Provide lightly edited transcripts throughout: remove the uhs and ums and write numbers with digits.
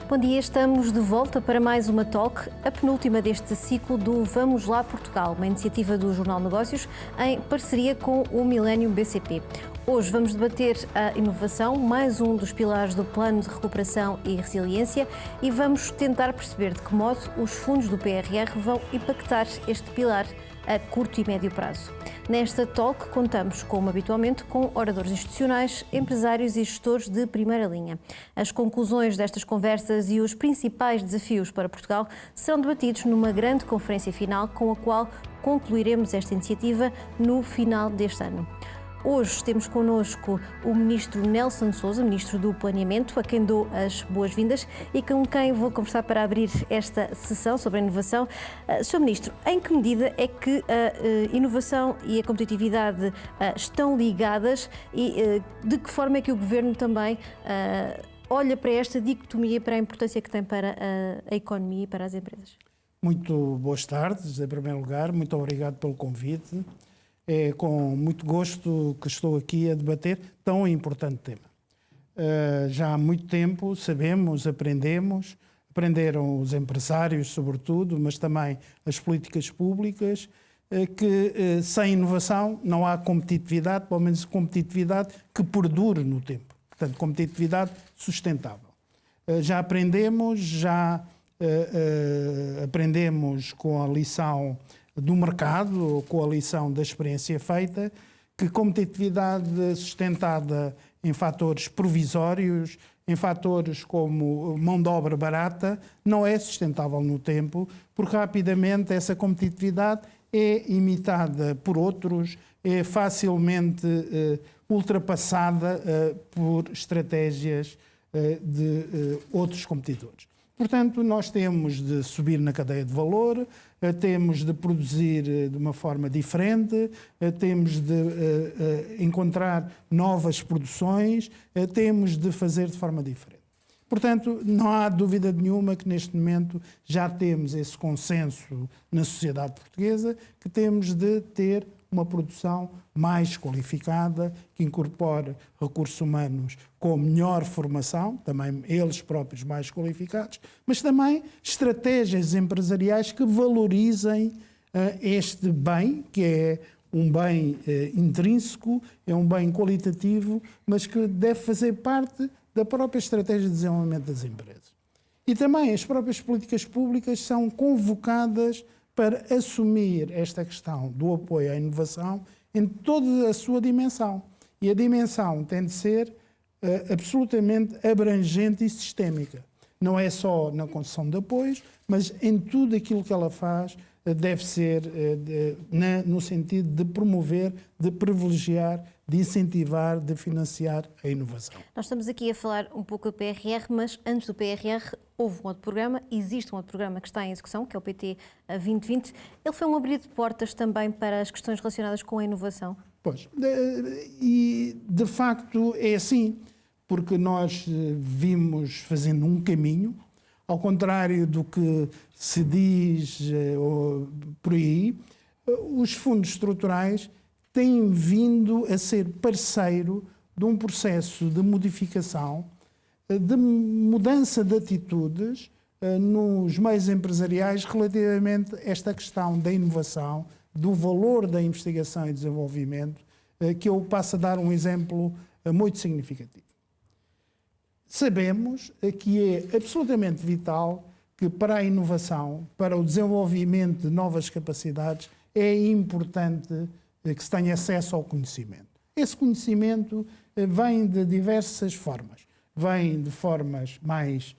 Bom dia, estamos de volta para mais uma Talk, a penúltima deste ciclo do Vamos Lá Portugal, uma iniciativa do Jornal Negócios em parceria com o Millennium BCP. Hoje vamos debater a inovação, mais um dos pilares do Plano de Recuperação e Resiliência, e vamos tentar perceber de que modo os fundos do PRR vão impactar este pilar a curto e médio prazo. Nesta Talk contamos, como habitualmente, com oradores institucionais, empresários e gestores de primeira linha. As conclusões destas conversas e os principais desafios para Portugal serão debatidos numa grande conferência final com a qual concluiremos esta iniciativa no final deste ano. Hoje temos connosco o Ministro Nelson Sousa, Ministro do Planeamento, a quem dou as boas-vindas e com quem vou conversar para abrir esta sessão sobre a inovação. Sr. Ministro, em que medida é que a inovação e a competitividade estão ligadas e de que forma é que o Governo também olha para esta dicotomia, para a importância que tem para a economia e para as empresas? Muito boas tardes, em primeiro lugar. Muito obrigado pelo convite. É com muito gosto que estou aqui a debater tão importante tema. Já há muito tempo sabemos, aprenderam os empresários sobretudo, mas também as políticas públicas, que sem inovação não há competitividade, pelo menos competitividade que perdure no tempo. Portanto, competitividade sustentável. Já aprendemos com a lição do mercado, com a lição da experiência feita, que competitividade sustentada em fatores provisórios, em fatores como mão de obra barata, não é sustentável no tempo, porque rapidamente essa competitividade é imitada por outros, é facilmente ultrapassada por estratégias de outros competidores. Portanto, nós temos de subir na cadeia de valor, temos de produzir de uma forma diferente, temos de encontrar novas produções, temos de fazer de forma diferente. Portanto, não há dúvida nenhuma que neste momento já temos esse consenso na sociedade portuguesa que temos de ter uma produção mais qualificada, que incorpore recursos humanos com melhor formação, também eles próprios mais qualificados, mas também estratégias empresariais que valorizem este bem, que é um bem intrínseco, é um bem qualitativo, mas que deve fazer parte da própria estratégia de desenvolvimento das empresas. E também as próprias políticas públicas são convocadas para assumir esta questão do apoio à inovação em toda a sua dimensão. E a dimensão tem de ser absolutamente abrangente e sistémica. Não é só na concessão de apoios, mas em tudo aquilo que ela faz deve ser no sentido de promover, de privilegiar, de incentivar, de financiar a inovação. Nós estamos aqui a falar um pouco do PRR, mas antes do PRR houve um outro programa, existe um outro programa que está em execução, que é o PT 2020. Ele foi um abrir de portas também para as questões relacionadas com a inovação? Pois, e de facto é assim, porque nós vimos fazendo um caminho, ao contrário do que se diz por aí, os fundos estruturais têm vindo a ser parceiro de um processo de modificação, de mudança de atitudes nos meios empresariais relativamente a esta questão da inovação, do valor da investigação e desenvolvimento, que eu passo a dar um exemplo muito significativo. Sabemos que é absolutamente vital que para a inovação, para o desenvolvimento de novas capacidades, é importante que se tenha acesso ao conhecimento. Esse conhecimento vem de diversas formas. Vem de formas mais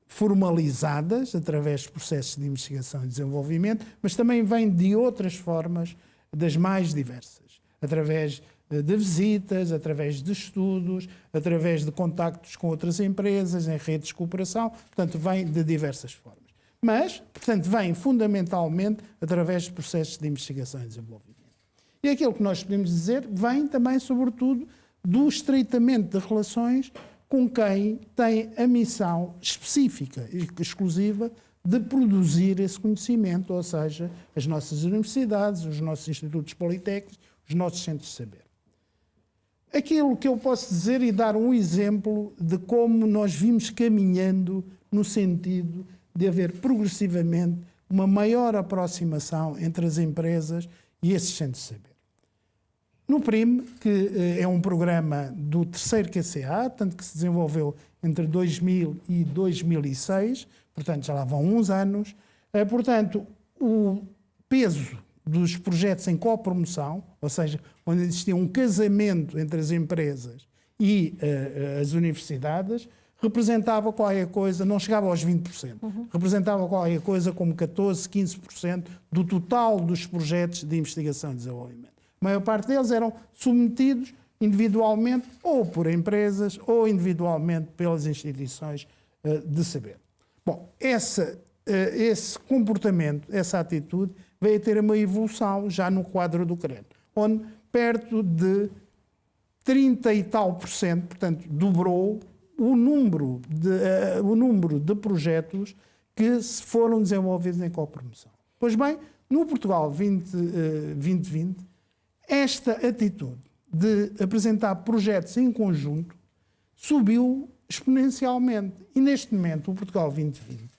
formalizadas, através de processos de investigação e desenvolvimento, mas também vem de outras formas, das mais diversas, através de visitas, através de estudos, através de contactos com outras empresas, em redes de cooperação, portanto, vem de diversas formas. Mas, portanto, vem fundamentalmente através de processos de investigação e desenvolvimento. E aquilo que nós podemos dizer vem também, sobretudo, do estreitamento de relações com quem tem a missão específica e exclusiva de produzir esse conhecimento, ou seja, as nossas universidades, os nossos institutos politécnicos, os nossos centros de saber. Aquilo que eu posso dizer e dar um exemplo de como nós vimos caminhando no sentido de haver progressivamente uma maior aproximação entre as empresas e esses centros de saber. No PRIM, que é um programa do terceiro QCA, tanto que se desenvolveu entre 2000 e 2006, portanto já lá vão uns anos, portanto o peso dos projetos em copromoção, ou seja, onde existia um casamento entre as empresas e as universidades, representava qualquer coisa, não chegava aos 20%, representava qualquer coisa como 14%, 15% do total dos projetos de investigação e desenvolvimento. A maior parte deles eram submetidos individualmente ou por empresas ou individualmente pelas instituições de saber. Bom, esse comportamento, essa atitude, veio a ter uma evolução já no quadro do CREN, onde perto de 30 e tal por cento, portanto, dobrou o número de projetos que foram desenvolvidos em copromoção. Pois bem, no Portugal 2020, esta atitude de apresentar projetos em conjunto subiu exponencialmente. E neste momento, o Portugal 2020,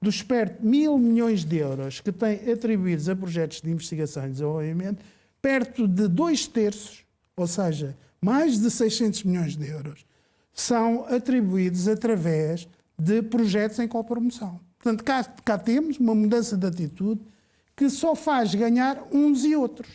dos perto de 1.000 milhões de euros que tem atribuídos a projetos de investigação e desenvolvimento, perto de 2/3, ou seja, mais de 600 milhões de euros, são atribuídos através de projetos em copromoção. Portanto, cá temos uma mudança de atitude que só faz ganhar uns e outros.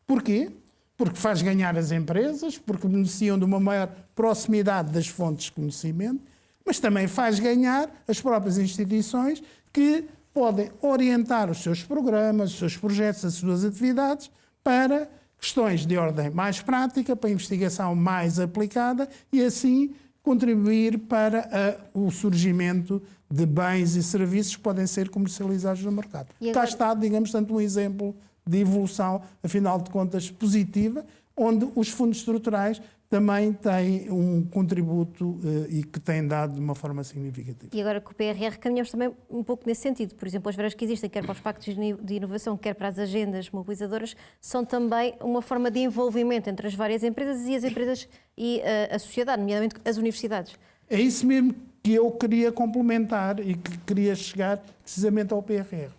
Porquê? Porque faz ganhar as empresas, porque beneficiam de uma maior proximidade das fontes de conhecimento, mas também faz ganhar as próprias instituições que podem orientar os seus programas, os seus projetos, as suas atividades para questões de ordem mais prática, para a investigação mais aplicada e assim contribuir para o surgimento de bens e serviços que podem ser comercializados no mercado. Cá está, digamos, tanto um exemplo de evolução, afinal de contas, positiva, onde os fundos estruturais também têm um contributo e que têm dado de uma forma significativa. E agora com o PRR caminhamos também um pouco nesse sentido. Por exemplo, as varas que existem, quer para os pactos de inovação, quer para as agendas mobilizadoras, são também uma forma de envolvimento entre as várias empresas e as empresas e a sociedade, nomeadamente as universidades. É isso mesmo que eu queria complementar e que queria chegar precisamente ao PRR.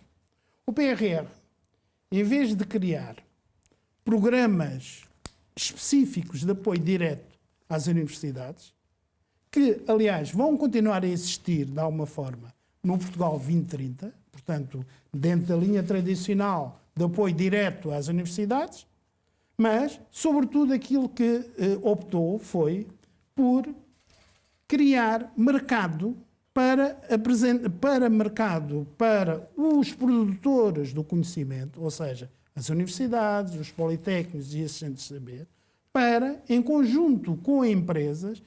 O PRR, em vez de criar programas específicos de apoio direto às universidades, que, aliás, vão continuar a existir, de alguma forma, no Portugal 2030, portanto, dentro da linha tradicional de apoio direto às universidades, mas, sobretudo, aquilo que optou foi por criar mercado para os produtores do conhecimento, ou seja, as universidades, os politécnicos e esses centros de saber, para, em conjunto com empresas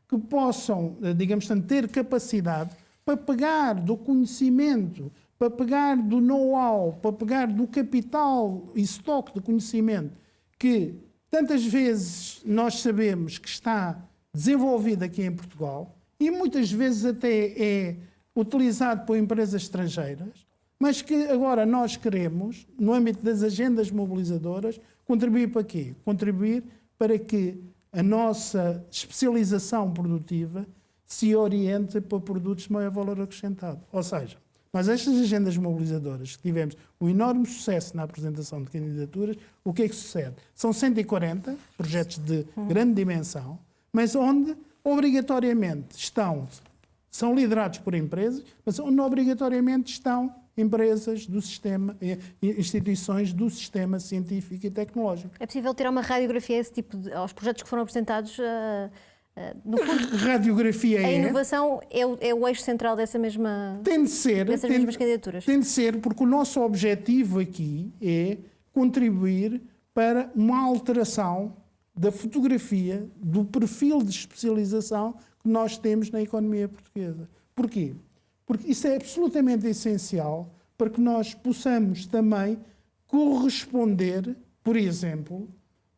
que possam, digamos, ter capacidade para pegar do conhecimento, para pegar do know-how, para pegar do capital e estoque de conhecimento que tantas vezes nós sabemos que está desenvolvido aqui em Portugal e muitas vezes até é utilizado por empresas estrangeiras, mas que agora nós queremos, no âmbito das agendas mobilizadoras, contribuir para quê? Contribuir para que a nossa especialização produtiva se oriente para produtos de maior valor acrescentado. Ou seja, mas estas agendas mobilizadoras que tivemos um enorme sucesso na apresentação de candidaturas, o que é que sucede? São 140 projetos de grande dimensão, mas onde obrigatoriamente são liderados por empresas, mas onde obrigatoriamente estão empresas do sistema, instituições do sistema científico e tecnológico. É possível ter uma radiografia a esse tipo aos projetos que foram apresentados? No fundo, radiografia a inovação é o eixo central dessa mesma, dessas mesmas candidaturas? Tem de ser, porque o nosso objetivo aqui é contribuir para uma alteração da fotografia, do perfil de especialização que nós temos na economia portuguesa. Porquê? Porque isso é absolutamente essencial para que nós possamos também corresponder, por exemplo,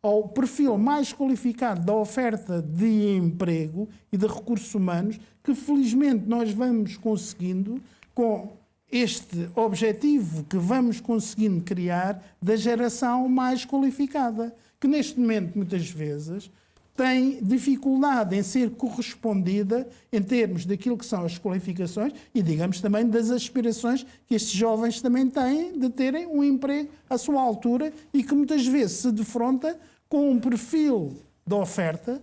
ao perfil mais qualificado da oferta de emprego e de recursos humanos que, felizmente, nós vamos conseguindo com este objetivo que vamos conseguindo criar da geração mais qualificada, que neste momento, muitas vezes, tem dificuldade em ser correspondida em termos daquilo que são as qualificações e, digamos, também das aspirações que estes jovens também têm de terem um emprego à sua altura e que muitas vezes se defronta com um perfil de oferta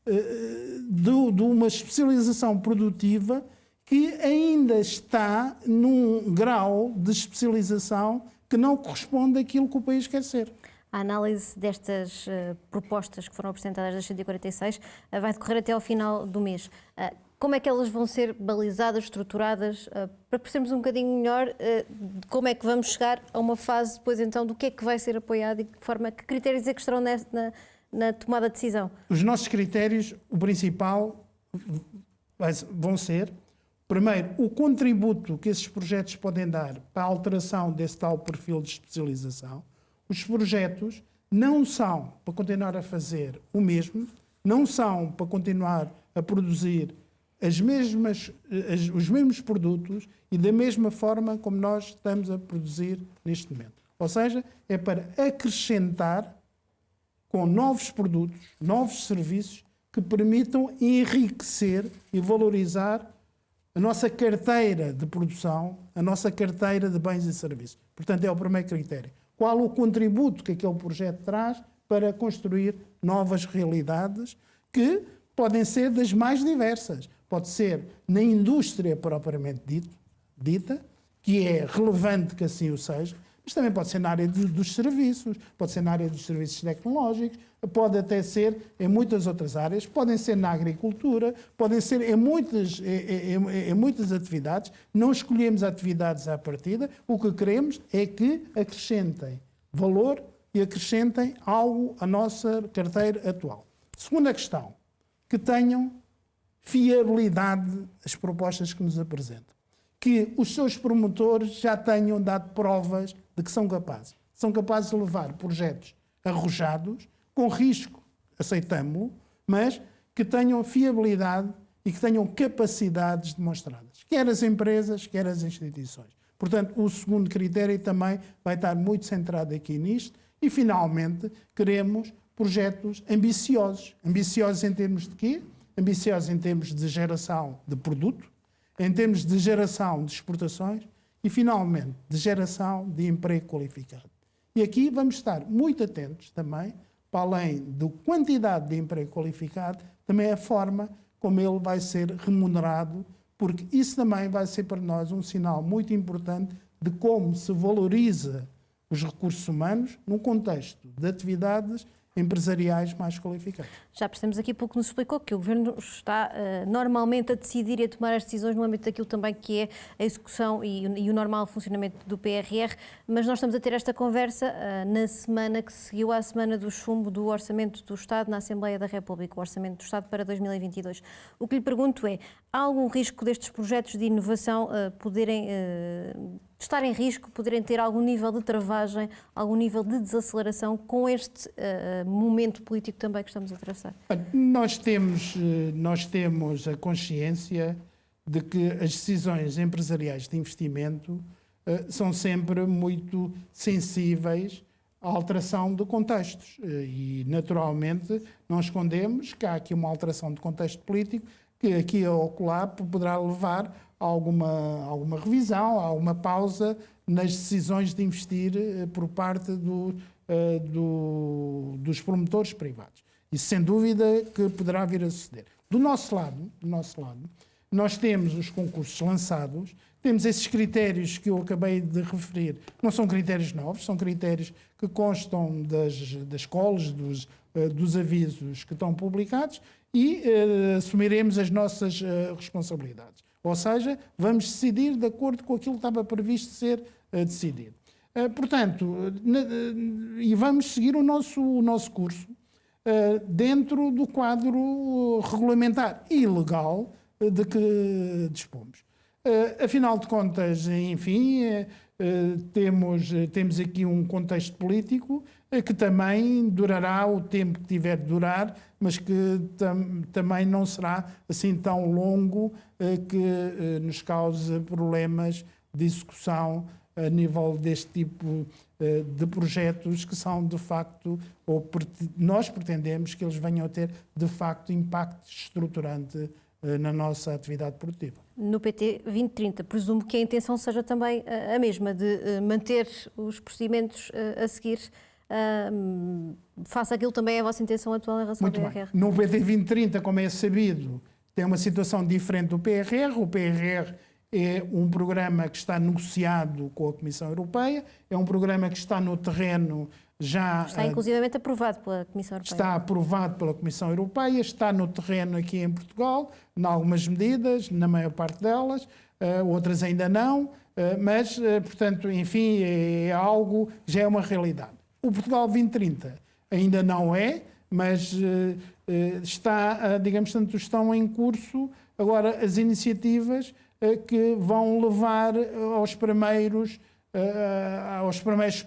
de uma especialização produtiva que ainda está num grau de especialização que não corresponde àquilo que o país quer ser. A análise destas propostas que foram apresentadas das 146 vai decorrer até ao final do mês. Como é que elas vão ser balizadas, estruturadas, para percebermos um bocadinho melhor de como é que vamos chegar a uma fase depois então do que é que vai ser apoiado e de que forma, que critérios é que estarão na tomada de decisão? Os nossos critérios, o principal, vão ser, primeiro, o contributo que esses projetos podem dar para a alteração desse tal perfil de especialização. Os projetos não são para continuar a fazer o mesmo, não são para continuar a produzir os mesmos produtos e da mesma forma como nós estamos a produzir neste momento. Ou seja, é para acrescentar com novos produtos, novos serviços que permitam enriquecer e valorizar a nossa carteira de produção, a nossa carteira de bens e serviços. Portanto, é o primeiro critério. Qual o contributo que aquele projeto traz para construir novas realidades que podem ser das mais diversas. Pode ser na indústria propriamente dita, que é relevante que assim o seja, mas também pode ser na área dos serviços, pode ser na área dos serviços tecnológicos, pode até ser em muitas outras áreas, podem ser na agricultura, podem ser em muitas atividades. Não escolhemos atividades à partida, o que queremos é que acrescentem valor e acrescentem algo à nossa carteira atual. Segunda questão, que tenham fiabilidade as propostas que nos apresentam. Que os seus promotores já tenham dado provas de que são capazes. São capazes de levar projetos arrojados, com risco, aceitamo-lo, mas que tenham fiabilidade e que tenham capacidades demonstradas. Quer as empresas, quer as instituições. Portanto, o segundo critério também vai estar muito centrado aqui nisto. E, finalmente, queremos projetos ambiciosos. Ambiciosos em termos de quê? Ambiciosos em termos de geração de produto, em termos de geração de exportações e, finalmente, de geração de emprego qualificado. E aqui vamos estar muito atentos também, para além da quantidade de emprego qualificado, também a forma como ele vai ser remunerado, porque isso também vai ser para nós um sinal muito importante de como se valoriza os recursos humanos num contexto de atividades empresariais mais qualificados. Já percebemos aqui pouco nos explicou que o Governo está normalmente a decidir e a tomar as decisões no âmbito daquilo também que é a execução e o normal funcionamento do PRR, mas nós estamos a ter esta conversa na semana que seguiu à semana do chumbo do Orçamento do Estado na Assembleia da República, o Orçamento do Estado para 2022. O que lhe pergunto é, há algum risco destes projetos de inovação poderem estar em risco, poderem ter algum nível de travagem, algum nível de desaceleração com este momento político também que estamos a traçar? Nós temos a consciência de que as decisões empresariais de investimento são sempre muito sensíveis à alteração de contextos e, naturalmente, não escondemos que há aqui uma alteração de contexto político que aqui ou acolá poderá levar a alguma revisão, a alguma pausa nas decisões de investir por parte dos promotores privados. Isso, sem dúvida, que poderá vir a suceder. Do nosso lado, nós temos os concursos lançados, temos esses critérios que eu acabei de referir. Não são critérios novos, são critérios que constam das calls, dos avisos que estão publicados e assumiremos as nossas responsabilidades. Ou seja, vamos decidir de acordo com aquilo que estava previsto ser decidido. Portanto, e vamos seguir o nosso curso dentro do quadro regulamentar e legal de que dispomos. Afinal de contas, enfim, temos aqui um contexto político que também durará o tempo que tiver de durar, mas que também não será assim tão longo que nos cause problemas de execução a nível deste tipo de projetos que são de facto, nós pretendemos que eles venham a ter de facto impacto estruturante na nossa atividade produtiva. No PT 2030, presumo que a intenção seja também a mesma, de manter os procedimentos a seguir. Faça aquilo também é a vossa intenção atual em relação ao PRR? Bem. No PT 2030, como é sabido, tem uma situação diferente do PRR. O PRR é um programa que está negociado com a Comissão Europeia, é um programa que está no terreno já... Está inclusivamente aprovado pela Comissão Europeia. Está aprovado pela Comissão Europeia, está no terreno aqui em Portugal, em algumas medidas, na maior parte delas, outras ainda não, mas, portanto, enfim, é algo, já é uma realidade. O Portugal 2030 ainda não é, mas está, digamos, tanto estão em curso agora as iniciativas que vão levar aos primeiros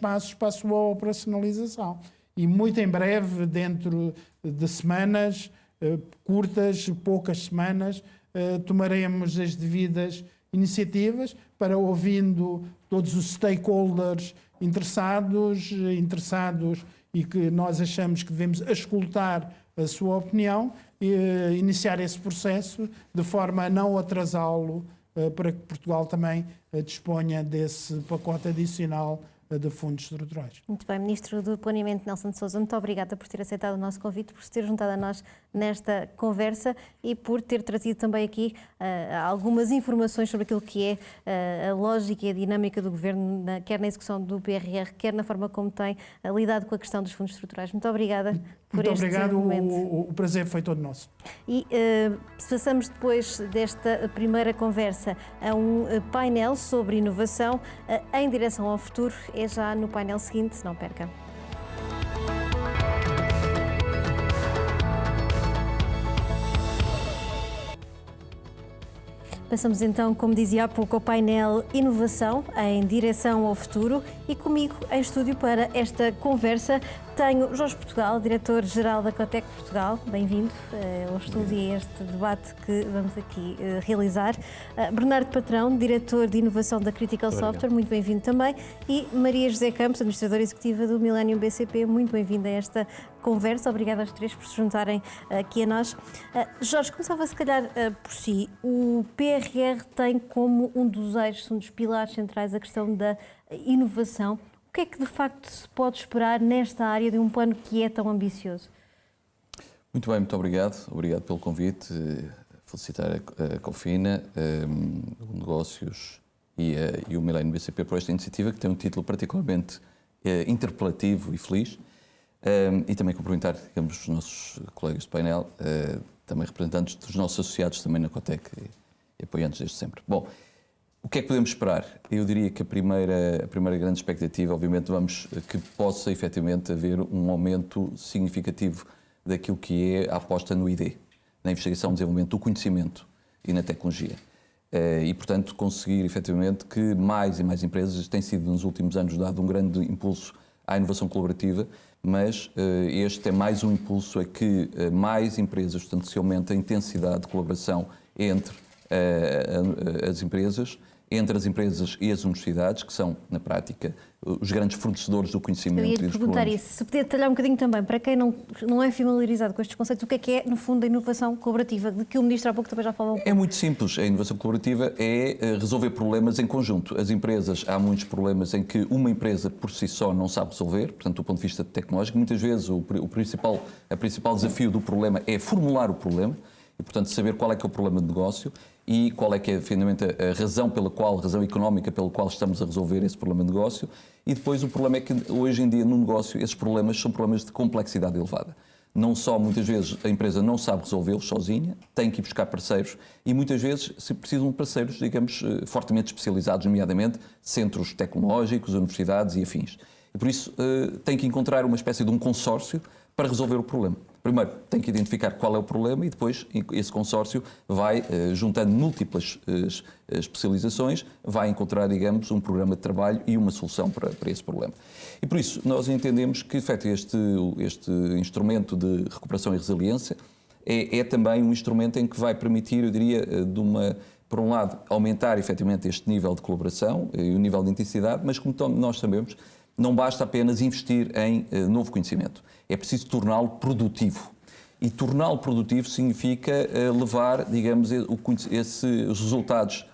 passos para a sua operacionalização. E muito em breve, dentro de semanas curtas, poucas semanas, tomaremos as devidas iniciativas para, ouvindo todos os stakeholders interessados e que nós achamos que devemos escutar a sua opinião, e iniciar esse processo de forma a não atrasá-lo, para que Portugal também disponha desse pacote adicional de fundos estruturais. Muito bem, Ministro do Planeamento Nelson de Sousa, muito obrigada por ter aceitado o nosso convite, por se ter juntado a nós nesta conversa e por ter trazido também aqui algumas informações sobre aquilo que é a lógica e a dinâmica do Governo, quer na execução do PRR, quer na forma como tem lidado com a questão dos fundos estruturais. Muito obrigada por este momento. Muito obrigado, o prazer foi todo nosso. E passamos depois desta primeira conversa a um painel sobre inovação em direção ao futuro. É já no painel seguinte, não perca. Passamos então, como dizia há pouco, ao painel Inovação em direção ao futuro e comigo em estúdio para esta conversa tenho Jorge Portugal, diretor-geral da Cotec Portugal. Bem-vindo ao estúdio e a este debate que vamos aqui realizar. Bernardo Patrão, diretor de inovação da Critical Software, muito bem-vindo também. E Maria José Campos, administradora executiva do Millennium BCP, muito bem-vinda a esta conversa. Obrigada aos três por se juntarem aqui a nós. Jorge, começava se calhar por si. O PRR tem como um dos eixos, um dos pilares centrais a questão da inovação. O que é que de facto se pode esperar nesta área de um plano que é tão ambicioso? Muito bem, muito obrigado. Obrigado pelo convite. Felicitar a Cofina, o Negócios e o Millennium BCP por esta iniciativa, que tem um título particularmente interpelativo e feliz. E também cumprimentar, digamos, os nossos colegas de painel, também representantes dos nossos associados também na Cotec e apoiantes desde sempre. Bom, o que é que podemos esperar? Eu diria que a primeira grande expectativa, obviamente, que possa efetivamente haver um aumento significativo daquilo que é a aposta no ID, na investigação e desenvolvimento do conhecimento e na tecnologia. E, portanto, conseguir efetivamente que mais e mais empresas têm sido nos últimos anos dado um grande impulso à inovação colaborativa, mas este é mais um impulso a que mais empresas, portanto, se aumenta a intensidade de colaboração entre as empresas, entre as empresas e as universidades, que são, na prática, os grandes fornecedores do conhecimento. Eu ia-lhe perguntar isso, se podia detalhar um bocadinho também, para quem não é familiarizado com estes conceitos, o que é, no fundo, a inovação colaborativa, de que o Ministro há pouco também já falou? É muito simples. A inovação colaborativa é resolver problemas em conjunto. As empresas, há muitos problemas em que uma empresa por si só não sabe resolver, portanto, do ponto de vista tecnológico, muitas vezes o principal desafio do problema é formular o problema e, portanto, saber qual é que é o problema de negócio e qual é que é, finalmente, a razão económica pela qual estamos a resolver esse problema de negócio. E depois o problema é que, hoje em dia, no negócio, esses problemas são problemas de complexidade elevada. Não só, muitas vezes, a empresa não sabe resolvê-los sozinha, tem que ir buscar parceiros e, muitas vezes, se precisam de parceiros, digamos, fortemente especializados, nomeadamente centros tecnológicos, universidades e afins. E, por isso, tem que encontrar uma espécie de um consórcio para resolver o problema. Primeiro, tem que identificar qual é o problema e depois esse consórcio vai, juntando múltiplas especializações, vai encontrar, digamos, um programa de trabalho e uma solução para esse problema. E por isso, nós entendemos que, de facto, este instrumento de recuperação e resiliência é também um instrumento em que vai permitir, eu diria, por um lado, aumentar efetivamente este nível de colaboração e o nível de intensidade, mas como nós sabemos, não basta apenas investir em novo conhecimento. É preciso torná-lo produtivo. E torná-lo produtivo significa levar, digamos, esses resultados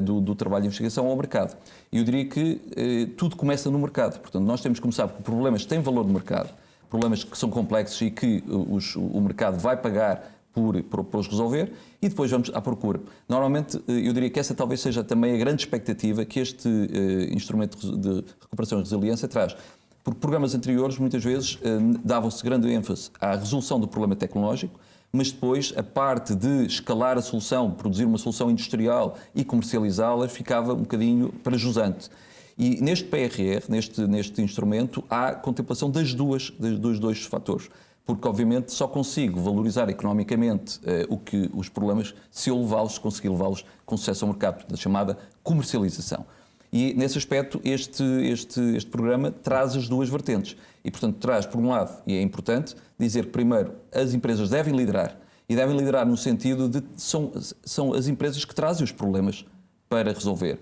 do trabalho de investigação ao mercado. E eu diria que tudo começa no mercado. Portanto, nós temos que começar por problemas que têm valor no mercado, problemas que são complexos e que o mercado vai pagar por os resolver, e depois vamos à procura. Normalmente, eu diria que essa talvez seja também a grande expectativa que este instrumento de recuperação e resiliência traz. Porque programas anteriores, muitas vezes, davam-se grande ênfase à resolução do problema tecnológico, mas depois a parte de escalar a solução, produzir uma solução industrial e comercializá-la, ficava um bocadinho parajusante. E neste PRR, neste instrumento, há contemplação dos dois fatores. Porque, obviamente, só consigo valorizar economicamente os problemas se eu conseguir levá-los com sucesso ao mercado, da chamada comercialização. E, nesse aspecto, este programa traz as duas vertentes. E, portanto, traz, por um lado, e é importante, dizer que, primeiro, as empresas devem liderar. E devem liderar no sentido de são as empresas que trazem os problemas para resolver.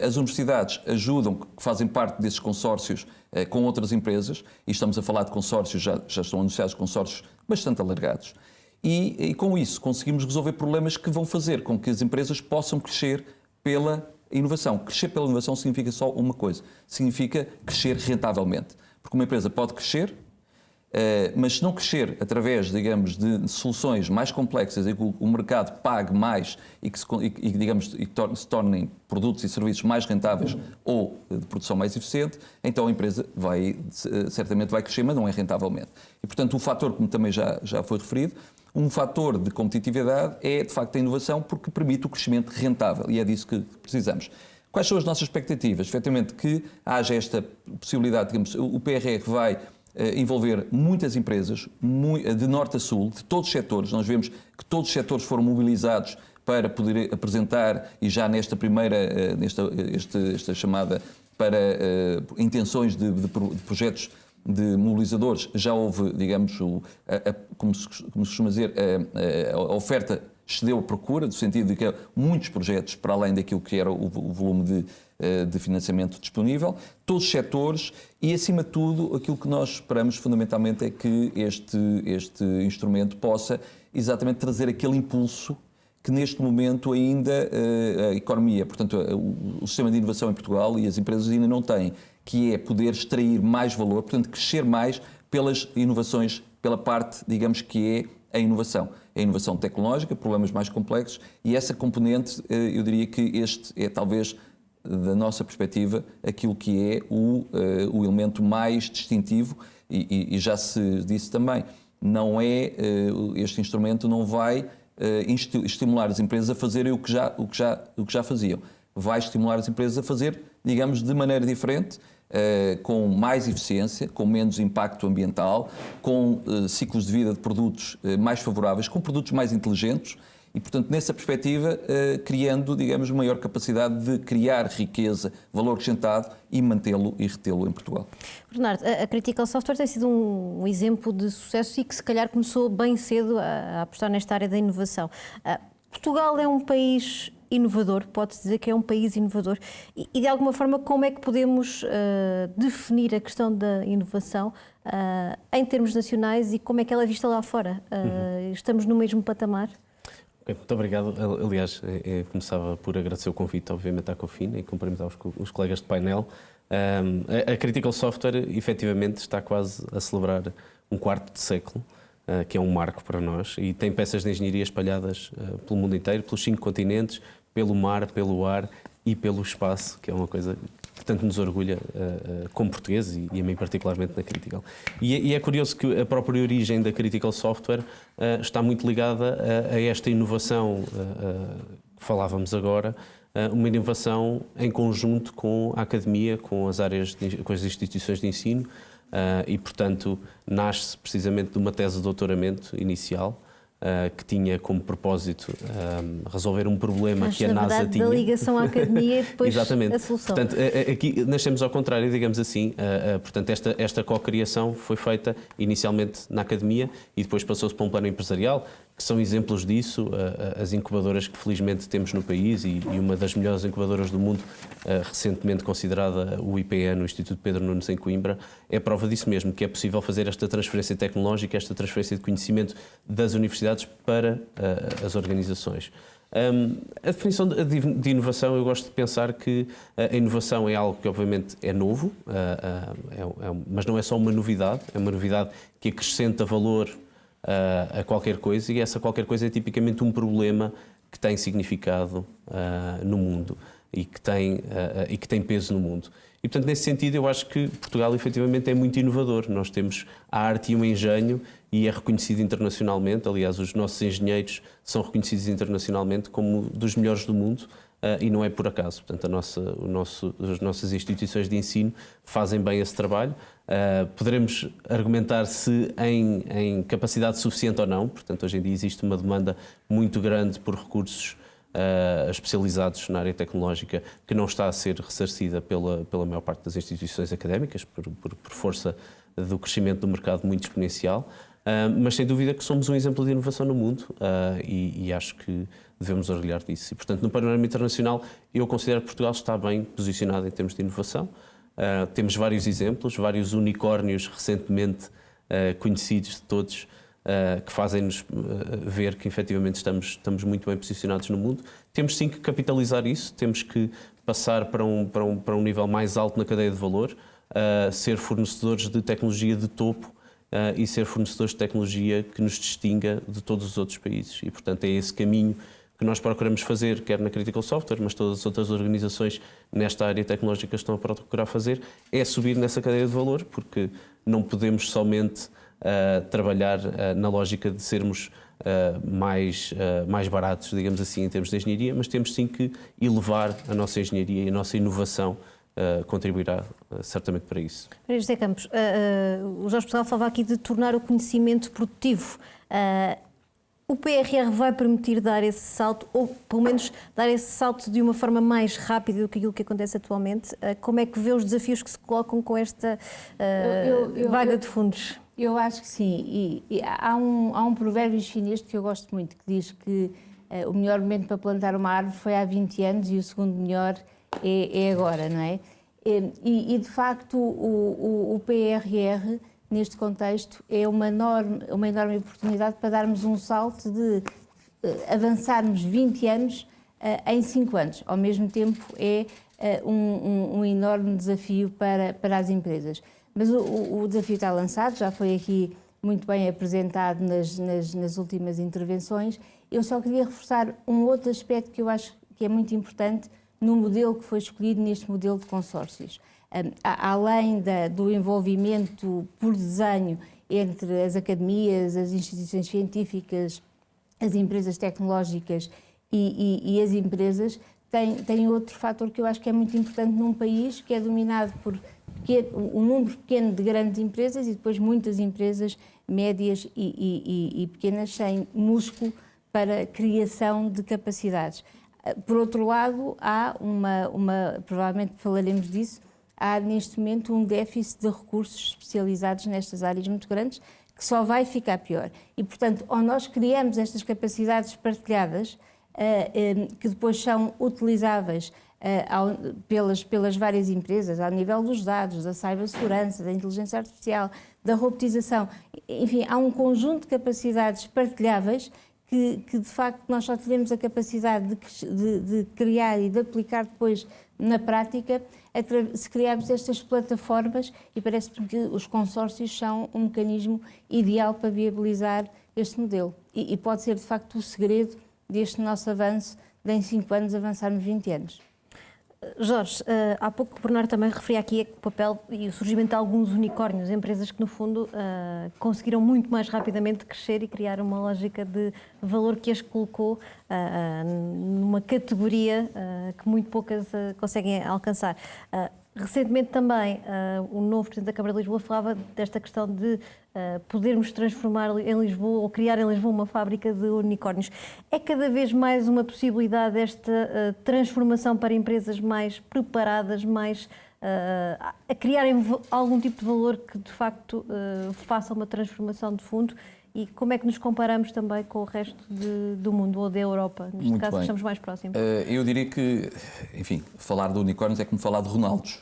As universidades ajudam, que fazem parte desses consórcios com outras empresas, e estamos a falar de consórcios, já estão anunciados consórcios bastante alargados. E com isso conseguimos resolver problemas que vão fazer com que as empresas possam crescer pela inovação. Crescer pela inovação significa só uma coisa, significa crescer rentavelmente. Porque uma empresa pode crescer, mas se não crescer através, digamos, de soluções mais complexas e que o mercado pague mais e que se tornem produtos e serviços mais rentáveis ou de produção mais eficiente, então a empresa certamente vai crescer, mas não é rentavelmente. E, portanto, o fator, como também já foi referido, um fator de competitividade é, de facto, a inovação, porque permite o crescimento rentável, e é disso que precisamos. Quais são as nossas expectativas? Efetivamente, que haja esta possibilidade, digamos, o PRR vai envolver muitas empresas, de norte a sul, de todos os setores. Nós vemos que todos os setores foram mobilizados para poder apresentar, e já nesta primeira, esta chamada para intenções de projetos de mobilizadores, já houve, digamos, como se costuma dizer, a oferta excedeu a procura, no sentido de que muitos projetos, para além daquilo que era o volume de financiamento disponível, todos os setores, e acima de tudo aquilo que nós esperamos fundamentalmente é que este instrumento possa exatamente trazer aquele impulso que neste momento ainda a economia, portanto o sistema de inovação em Portugal e as empresas ainda não têm, que é poder extrair mais valor, portanto crescer mais pelas inovações, pela parte, digamos, que é a inovação tecnológica, problemas mais complexos, e essa componente, eu diria que este é talvez, da nossa perspectiva, aquilo que é o elemento mais distintivo, e já se disse também, não é, este instrumento não vai estimular as empresas a fazerem o que já faziam. Vai estimular as empresas a fazer, digamos, de maneira diferente, com mais eficiência, com menos impacto ambiental, com ciclos de vida de produtos mais favoráveis, com produtos mais inteligentes e, portanto, nessa perspectiva, criando, digamos, maior capacidade de criar riqueza, valor acrescentado e mantê-lo e retê-lo em Portugal. Bernardo, a Critical Software tem sido um exemplo de sucesso e que se calhar começou bem cedo a apostar nesta área da inovação. Portugal é um país inovador, pode-se dizer que é um país inovador, e de alguma forma como é que podemos definir a questão da inovação em termos nacionais e como é que ela é vista lá fora? Estamos no mesmo patamar? Okay, muito obrigado. Aliás, começava por agradecer o convite, obviamente, à Cofina e cumprimentar os colegas de painel. A Critical Software, efetivamente, está quase a celebrar um quarto de século, que é um marco para nós, e tem peças de engenharia espalhadas pelo mundo inteiro, pelos 5 continentes, pelo mar, pelo ar e pelo espaço, que é uma coisa que tanto nos orgulha como portugueses e a mim particularmente na Critical. E é curioso que a própria origem da Critical Software está muito ligada a esta inovação que falávamos agora, uma inovação em conjunto com a academia, com as áreas, com as instituições de ensino, e, portanto, nasce precisamente de uma tese de doutoramento inicial que tinha como propósito resolver um problema que a NASA tinha. Da ligação à academia e depois Exatamente. A solução. Portanto, aqui nascemos ao contrário, digamos assim. Portanto, esta co-criação foi feita inicialmente na academia e depois passou-se para um plano empresarial que são exemplos disso. As incubadoras que felizmente temos no país e uma das melhores incubadoras do mundo, recentemente considerada o IPN, o Instituto Pedro Nunes em Coimbra, é prova disso mesmo, que é possível fazer esta transferência tecnológica, esta transferência de conhecimento das universidades para as organizações. A definição de inovação, eu gosto de pensar que a inovação é algo que obviamente é novo, mas não é só uma novidade, é uma novidade que acrescenta valor a qualquer coisa, e essa qualquer coisa é tipicamente um problema que tem significado no mundo e que tem peso no mundo. E, portanto, nesse sentido, eu acho que Portugal, efetivamente, é muito inovador. Nós temos a arte e o engenho e é reconhecido internacionalmente. Aliás, os nossos engenheiros são reconhecidos internacionalmente como dos melhores do mundo, e não é por acaso. Portanto, as nossas instituições de ensino fazem bem esse trabalho. Poderemos argumentar se em capacidade suficiente ou não. Portanto, hoje em dia existe uma demanda muito grande por recursos especializados na área tecnológica, que não está a ser ressarcida pela maior parte das instituições académicas, por força do crescimento do mercado muito exponencial, mas sem dúvida que somos um exemplo de inovação no mundo, e acho que devemos orgulhar disso. E, portanto, no panorama internacional, eu considero que Portugal está bem posicionado em termos de inovação. Temos vários exemplos, vários unicórnios recentemente conhecidos de todos, que fazem-nos ver que efetivamente estamos muito bem posicionados no mundo. Temos sim que capitalizar isso, temos que passar para um nível mais alto na cadeia de valor, ser fornecedores de tecnologia de topo e ser fornecedores de tecnologia que nos distinga de todos os outros países. E, portanto, é esse caminho que nós procuramos fazer, quer na Critical Software, mas todas as outras organizações nesta área tecnológica estão a procurar fazer, é subir nessa cadeia de valor, porque não podemos somente trabalhar na lógica de sermos mais baratos, digamos assim, em termos de engenharia, mas temos sim que elevar a nossa engenharia e a nossa inovação contribuirá certamente para isso. Maria José Campos, o Jorge Portugal falava aqui de tornar o conhecimento produtivo. O PRR vai permitir dar esse salto, ou pelo menos dar esse salto de uma forma mais rápida do que aquilo que acontece atualmente? Como é que vê os desafios que se colocam com esta vaga de fundos? Eu acho que sim, e há um provérbio chinês que eu gosto muito, que diz que o melhor momento para plantar uma árvore foi há 20 anos e o segundo melhor é agora, não é? E de facto o PRR, neste contexto, é uma enorme oportunidade para darmos um salto de avançarmos 20 anos em 5 anos. Ao mesmo tempo é um enorme desafio para as empresas. Mas o desafio está lançado, já foi aqui muito bem apresentado nas últimas intervenções. Eu só queria reforçar um outro aspecto que eu acho que é muito importante no modelo que foi escolhido, neste modelo de consórcios. Além do envolvimento por desenho entre as academias, as instituições científicas, as empresas tecnológicas e as empresas, tem outro fator que eu acho que é muito importante num país que é dominado por um número pequeno de grandes empresas e depois muitas empresas médias e pequenas sem músculo para criação de capacidades. Por outro lado, há provavelmente falaremos disso, há neste momento um déficit de recursos especializados nestas áreas muito grandes que só vai ficar pior. E, portanto, ou nós criamos estas capacidades partilhadas que depois são utilizáveis pelas várias empresas, ao nível dos dados, da cibersegurança, da inteligência artificial, da robotização. Enfim, há um conjunto de capacidades partilháveis que de facto nós só teremos a capacidade de criar e de aplicar depois na prática se criarmos estas plataformas, e parece-me que os consórcios são um mecanismo ideal para viabilizar este modelo. E pode ser de facto o segredo deste nosso avanço de em 5 anos avançarmos 20 anos. Jorge, há pouco o Bernardo também referia aqui o papel e o surgimento de alguns unicórnios, empresas que no fundo conseguiram muito mais rapidamente crescer e criar uma lógica de valor que as colocou numa categoria que muito poucas conseguem alcançar. Recentemente também o novo Presidente da Câmara de Lisboa falava desta questão de podermos transformar em Lisboa ou criar em Lisboa uma fábrica de unicórnios. É cada vez mais uma possibilidade esta transformação para empresas mais preparadas, mais a criarem algum tipo de valor que de facto faça uma transformação de fundo. E como é que nos comparamos também com o resto do mundo ou da Europa? Neste caso, que estamos mais próximos. Eu diria que, enfim, falar de unicórnios é como falar de Ronaldos.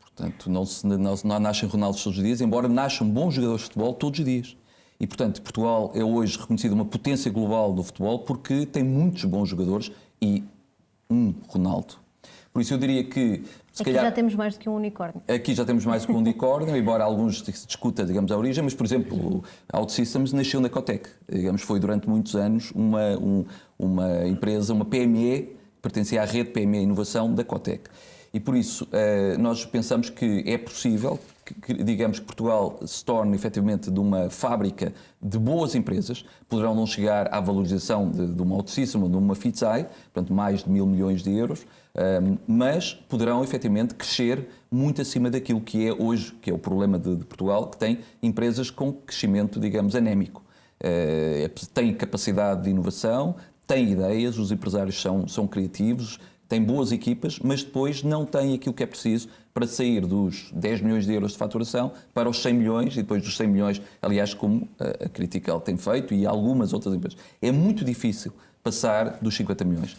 Portanto, não nascem Ronaldos todos os dias, embora nasçam bons jogadores de futebol todos os dias. E, portanto, Portugal é hoje reconhecido uma potência global do futebol porque tem muitos bons jogadores e um Ronaldo. Por isso eu diria que... Aqui já temos mais do que um unicórnio. Aqui já temos mais do que um unicórnio, embora alguns se discuta, digamos, a origem, mas, por exemplo, o OutSystems nasceu na Cotec. Digamos, foi durante muitos anos uma empresa, uma PME, pertencia à rede PME Inovação da Cotec. E por isso nós pensamos que é possível digamos, que Portugal se torne efetivamente de uma fábrica de boas empresas, poderão não chegar à valorização de uma OutSystems ou de uma Fitsai, portanto mais de 1.000 milhões de euros, mas poderão efetivamente crescer muito acima daquilo que é hoje, que é o problema de Portugal, que tem empresas com crescimento, digamos, anémico. Têm capacidade de inovação, têm ideias, os empresários são criativos, têm boas equipas, mas depois não têm aquilo que é preciso para sair dos 10 milhões de euros de faturação para os 100 milhões e depois dos 100 milhões, aliás, como a Critical tem feito e algumas outras empresas. É muito difícil passar dos 50 milhões.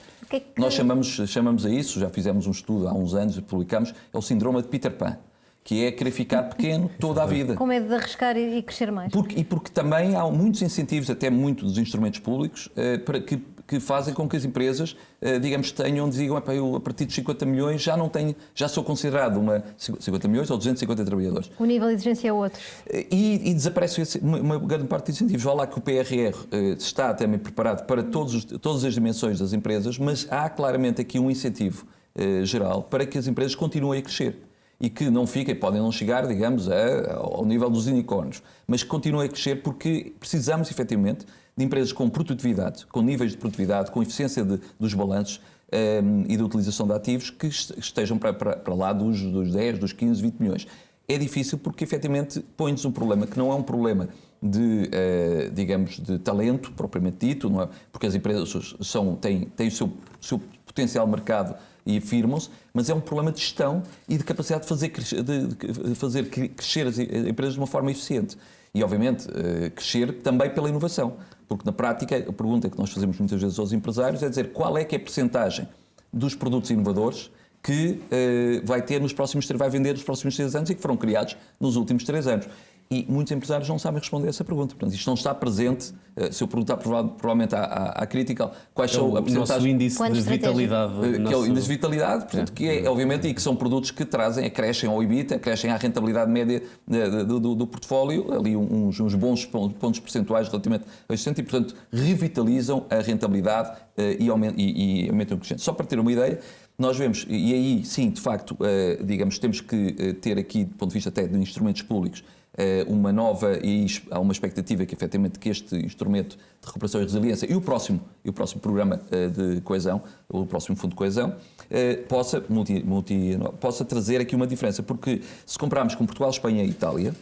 Nós chamamos a isso, já fizemos um estudo há uns anos e publicamos, é o síndrome de Peter Pan, que é querer ficar pequeno toda a vida. Com medo de arriscar e crescer mais. Porque também há muitos incentivos, até muito dos instrumentos públicos, para que fazem com que as empresas, digamos, digam, eu a partir dos 50 milhões já sou considerado 50 milhões ou 250 trabalhadores. O nível de exigência é outro. E desaparece uma grande parte dos incentivos. Vá lá que o PRR está também preparado para todas as dimensões das empresas, mas há claramente aqui um incentivo geral para que as empresas continuem a crescer. E que não fiquem, podem não chegar, digamos, ao nível dos unicórnios, mas que continuem a crescer porque precisamos, efetivamente, de empresas com produtividade, com níveis de produtividade, com eficiência dos balanços e de utilização de ativos que estejam para lá dos 10, dos 15, 20 milhões. É difícil porque, efetivamente, põe-nos um problema que não é um problema digamos, de talento, propriamente dito, não é? Porque as empresas têm o seu potencial mercado e afirmam-se, mas é um problema de gestão e de capacidade de fazer crescer as empresas de uma forma eficiente. E, obviamente, crescer também pela inovação. Porque, na prática, a pergunta que nós fazemos muitas vezes aos empresários é dizer qual é que é a percentagem dos produtos inovadores que vai vender nos próximos 3 anos e que foram criados nos últimos 3 anos. E muitos empresários não sabem responder a essa pergunta. Portanto, isto não está presente. Se eu perguntar provavelmente à Critical quais são a percentagem... O nosso índice de vitalidade. Que é o índice de vitalidade, portanto, que é, obviamente, e que são produtos que acrescem ao EBITDA, acrescem à rentabilidade média do portfólio, ali uns bons pontos percentuais relativamente a 60%, e, portanto, revitalizam a rentabilidade e aumentam o crescimento. Só para ter uma ideia, nós vemos, e aí, sim, de facto, digamos, temos que ter aqui, do ponto de vista até de instrumentos públicos, uma nova, e há uma expectativa que, efetivamente, que este instrumento de recuperação e resiliência e o próximo programa de coesão, o próximo fundo de coesão, possa trazer aqui uma diferença, porque se compararmos com Portugal, Espanha e Itália,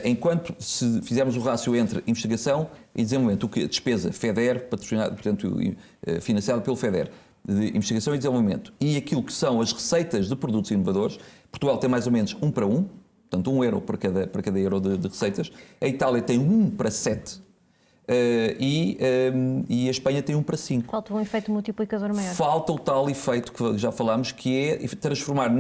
enquanto se fizermos o rácio entre investigação e desenvolvimento, o que a despesa FEDER, patrocinado, portanto, financiada pelo FEDER, de investigação e desenvolvimento, e aquilo que são as receitas de produtos inovadores, Portugal tem mais ou menos 1 para 1, portanto, 1 euro para cada euro de receitas. A Itália tem 1 para 7 e a Espanha tem 1 para 5. Falta um efeito multiplicador maior. Falta o tal efeito que já falámos, que é transformar.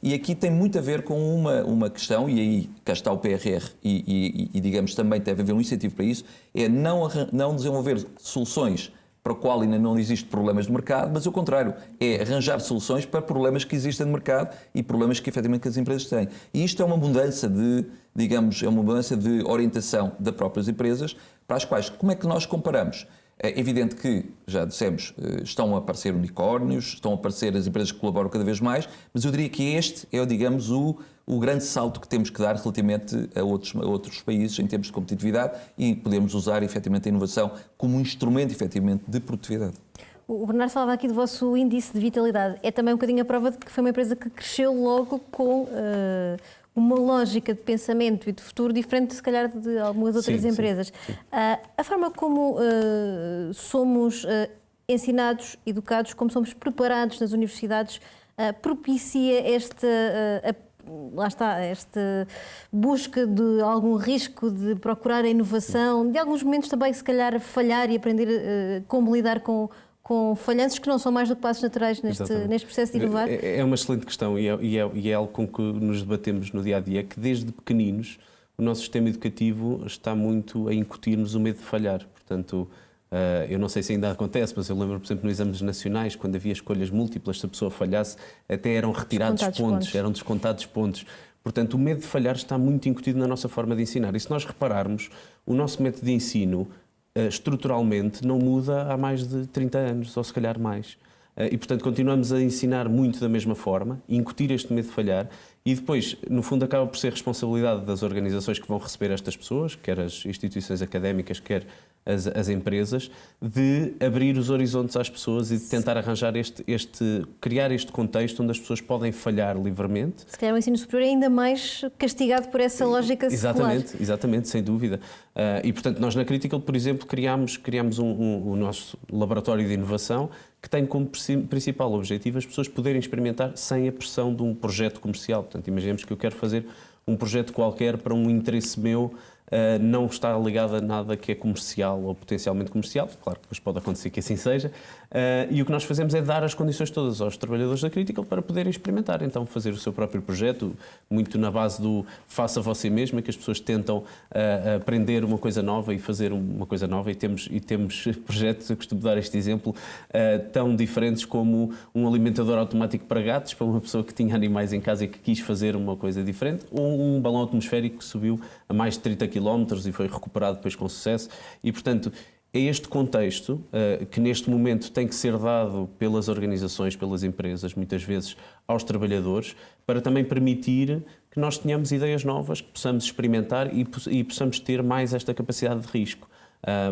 E aqui tem muito a ver com uma questão, e aí cá está o PRR, e digamos também deve haver um incentivo para isso, é não desenvolver soluções para o qual ainda não existe problemas de mercado, mas o contrário, é arranjar soluções para problemas que existem no mercado e problemas que efetivamente as empresas têm. E isto é uma mudança de orientação das próprias empresas, para as quais, como é que nós comparamos? É evidente que, já dissemos, estão a aparecer unicórnios, estão a aparecer as empresas que colaboram cada vez mais, mas eu diria que este é, digamos, o grande salto que temos que dar relativamente a outros países em termos de competitividade e podemos usar, efetivamente, a inovação como um instrumento, efetivamente, de produtividade. O Bernardo falava aqui do vosso índice de vitalidade. É também um bocadinho a prova de que foi uma empresa que cresceu logo com uma lógica de pensamento e de futuro diferente, se calhar, de algumas outras empresas. Sim. A forma como somos ensinados, educados, como somos preparados nas universidades propicia lá está, esta busca de algum risco de procurar a inovação, de alguns momentos também se calhar falhar e aprender como lidar com falhanços que não são mais do que passos naturais neste processo de inovar? É uma excelente questão e é algo com que nos debatemos no dia-a-dia, que desde pequeninos o nosso sistema educativo está muito a incutir-nos o medo de falhar. Portanto, eu não sei se ainda acontece, mas eu lembro, por exemplo, nos exames nacionais, quando havia escolhas múltiplas, se a pessoa falhasse, até eram retirados pontos, eram descontados pontos. Portanto, o medo de falhar está muito incutido na nossa forma de ensinar. E se nós repararmos, o nosso método de ensino, estruturalmente, não muda há mais de 30 anos, ou se calhar mais. E, portanto, continuamos a ensinar muito da mesma forma, incutir este medo de falhar, e depois, no fundo, acaba por ser responsabilidade das organizações que vão receber estas pessoas, quer as instituições académicas, quer as empresas, de abrir os horizontes às pessoas e de tentar arranjar criar este contexto onde as pessoas podem falhar livremente. Se calhar o ensino superior é ainda mais castigado por essa lógica secular. Exatamente, sem dúvida. E, portanto, nós na Critical, por exemplo, criámos o nosso laboratório de inovação, que tem como principal objetivo as pessoas poderem experimentar sem a pressão de um projeto comercial. Portanto, imaginemos que eu quero fazer um projeto qualquer para um interesse meu, não está ligado a nada que é comercial ou potencialmente comercial, claro que depois pode acontecer que assim seja, e o que nós fazemos é dar as condições todas aos trabalhadores da Critical para poderem experimentar, então fazer o seu próprio projeto, muito na base do faça você mesmo, que as pessoas tentam aprender uma coisa nova e fazer uma coisa nova, e temos projetos, eu costumo dar este exemplo, tão diferentes como um alimentador automático para gatos, para uma pessoa que tinha animais em casa e que quis fazer uma coisa diferente, ou um balão atmosférico que subiu a mais de 30 km e foi recuperado depois com sucesso. E, portanto, é este contexto que neste momento tem que ser dado pelas organizações, pelas empresas, muitas vezes aos trabalhadores, para também permitir que nós tenhamos ideias novas, que possamos experimentar e possamos ter mais esta capacidade de risco.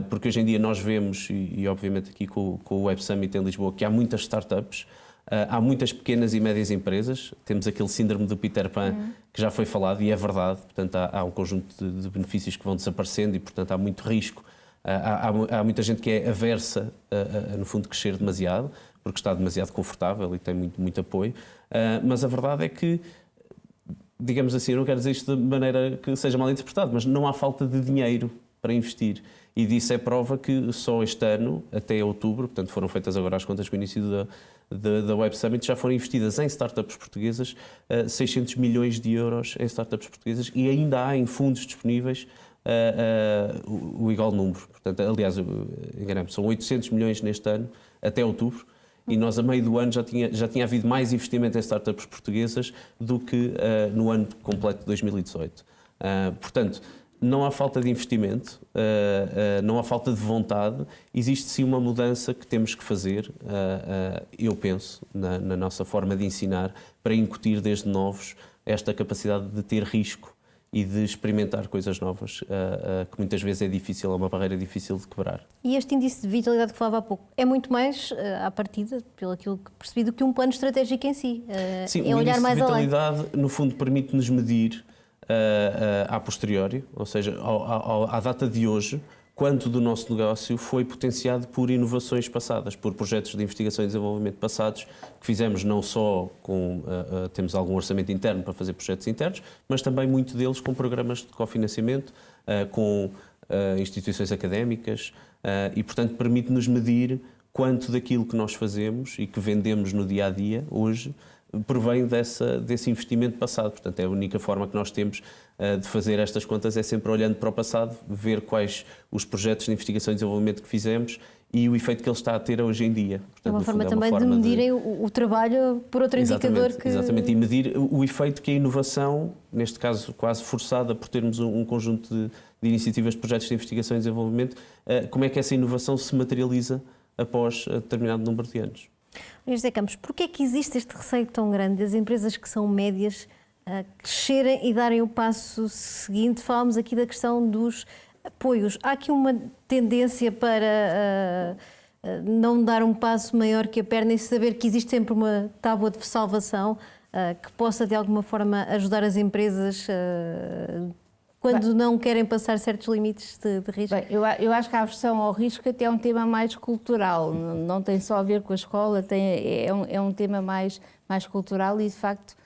Porque hoje em dia nós vemos, e obviamente aqui com o Web Summit em Lisboa, que há muitas startups, há muitas pequenas e médias empresas, temos aquele síndrome do Peter Pan que já foi falado e é verdade, portanto há um conjunto de benefícios que vão desaparecendo e portanto há muito risco, há muita gente que é aversa no fundo crescer demasiado, porque está demasiado confortável e tem muito apoio, mas a verdade é que, digamos assim, eu não quero dizer isto de maneira que seja mal interpretado, mas não há falta de dinheiro para investir. E disso é prova que só este ano, até outubro, portanto foram feitas agora as contas com o início da Web Summit, já foram investidas em startups portuguesas 600 milhões de euros em startups portuguesas e ainda há em fundos disponíveis o igual número. Portanto, aliás, enganamos, são 800 milhões neste ano, até outubro, e nós a meio do ano já tinha havido mais investimento em startups portuguesas do que no ano completo de 2018. Portanto, não há falta de investimento, não há falta de vontade, existe sim uma mudança que temos que fazer, eu penso, na nossa forma de ensinar, para incutir desde novos esta capacidade de ter risco e de experimentar coisas novas, que muitas vezes é difícil, é uma barreira difícil de quebrar. E este índice de vitalidade que falava há pouco é muito mais, à partida, pelo aquilo que percebi, do que um plano estratégico em si. Sim, é o olhar índice mais de além. vitalidade, no fundo, permite-nos medir a posteriori, ou seja, à data de hoje, quanto do nosso negócio foi potenciado por inovações passadas, por projetos de investigação e desenvolvimento passados, que fizemos não só com, temos algum orçamento interno para fazer projetos internos, mas também muito deles com programas de cofinanciamento, com instituições académicas, e portanto permite-nos medir quanto daquilo que nós fazemos e que vendemos no dia-a-dia hoje provém desse investimento passado. Portanto, é a única forma que nós temos de fazer estas contas é sempre olhando para o passado, ver quais os projetos de investigação e desenvolvimento que fizemos e o efeito que ele está a ter hoje em dia. Portanto, é uma forma também de medirem o trabalho por outro indicador que... Exatamente, e medir o efeito que a inovação, neste caso quase forçada por termos um conjunto de iniciativas, de projetos de investigação e desenvolvimento, como é que essa inovação se materializa após determinado número de anos. José Campos, porquê é que existe este receio tão grande das empresas que são médias crescerem e darem o passo seguinte? Falámos aqui da questão dos apoios. Há aqui uma tendência para não dar um passo maior que a perna e saber que existe sempre uma tábua de salvação que possa de alguma forma ajudar as empresas quando não querem passar certos limites de risco? Bem, eu acho que a aversão ao risco até é um tema mais cultural, não tem só a ver com a escola, é um tema mais cultural e, de facto,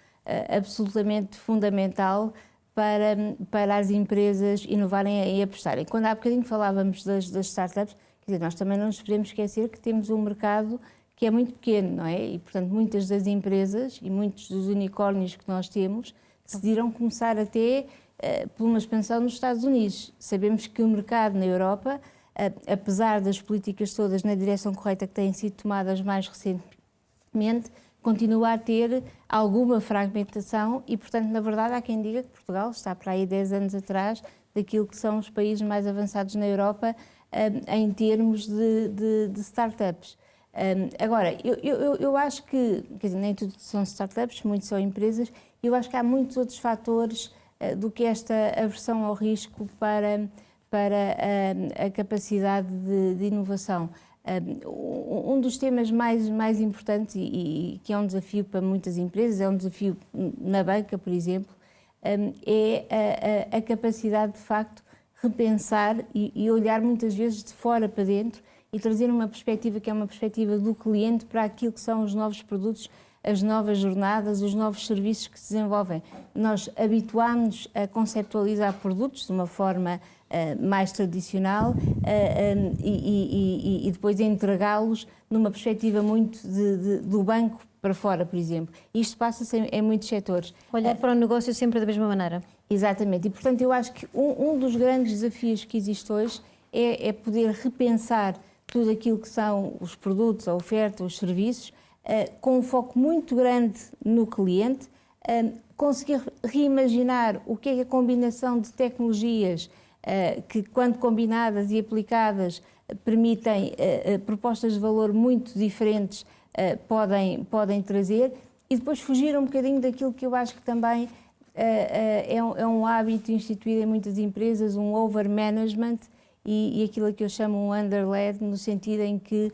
absolutamente fundamental para as empresas inovarem e apostarem. Quando há bocadinho falávamos das startups, quer dizer, nós também não nos podemos esquecer que temos um mercado que é muito pequeno, não é? E, portanto, muitas das empresas e muitos dos unicórnios que nós temos decidiram começar até por uma expansão nos Estados Unidos. Sabemos que o mercado na Europa, apesar das políticas todas na direção correta que têm sido tomadas mais recentemente, continua a ter alguma fragmentação e, portanto, na verdade, há quem diga que Portugal está para aí 10 anos atrás daquilo que são os países mais avançados na Europa em termos de startups. Agora, eu acho que, quer dizer, nem tudo são startups, muitos são empresas, e eu acho que há muitos outros fatores do que esta aversão ao risco para a capacidade de inovação. Um dos temas mais importantes e que é um desafio para muitas empresas, é um desafio na banca, por exemplo, é a capacidade de facto repensar e olhar muitas vezes de fora para dentro e trazer uma perspectiva que é uma perspectiva do cliente para aquilo que são os novos produtos, as novas jornadas, os novos serviços que se desenvolvem. Nós habituámos-nos a conceptualizar produtos de uma forma mais tradicional e depois entregá-los numa perspectiva muito do banco para fora, por exemplo. Isto passa-se em muitos setores. Olhar para o negócio sempre da mesma maneira. Exatamente. E, portanto, eu acho que um dos grandes desafios que existe hoje é poder repensar tudo aquilo que são os produtos, a oferta, os serviços, com um foco muito grande no cliente, conseguir reimaginar o que é a combinação de tecnologias que, quando combinadas e aplicadas, permitem propostas de valor muito diferentes, podem trazer, e depois fugir um bocadinho daquilo que eu acho que também é um hábito instituído em muitas empresas, um over-management, e aquilo que eu chamo um under-led, no sentido em que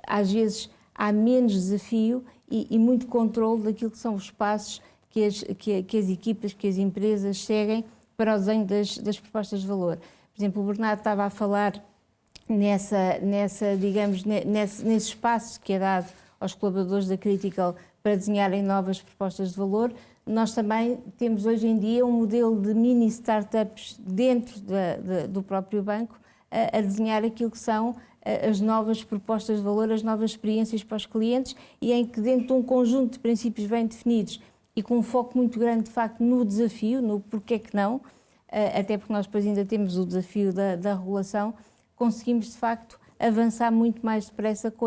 às vezes há menos desafio e muito controle daquilo que são os passos que as equipas, que as empresas seguem para o desenho das propostas de valor. Por exemplo, o Bernardo estava a falar nesse espaço que é dado aos colaboradores da Critical para desenharem novas propostas de valor. Nós também temos hoje em dia um modelo de mini startups dentro do próprio banco a desenhar aquilo que são as novas propostas de valor, as novas experiências para os clientes, e em que dentro de um conjunto de princípios bem definidos e com um foco muito grande, de facto, no desafio, no porquê que não, até porque nós depois ainda temos o desafio da regulação, conseguimos, de facto, avançar muito mais depressa com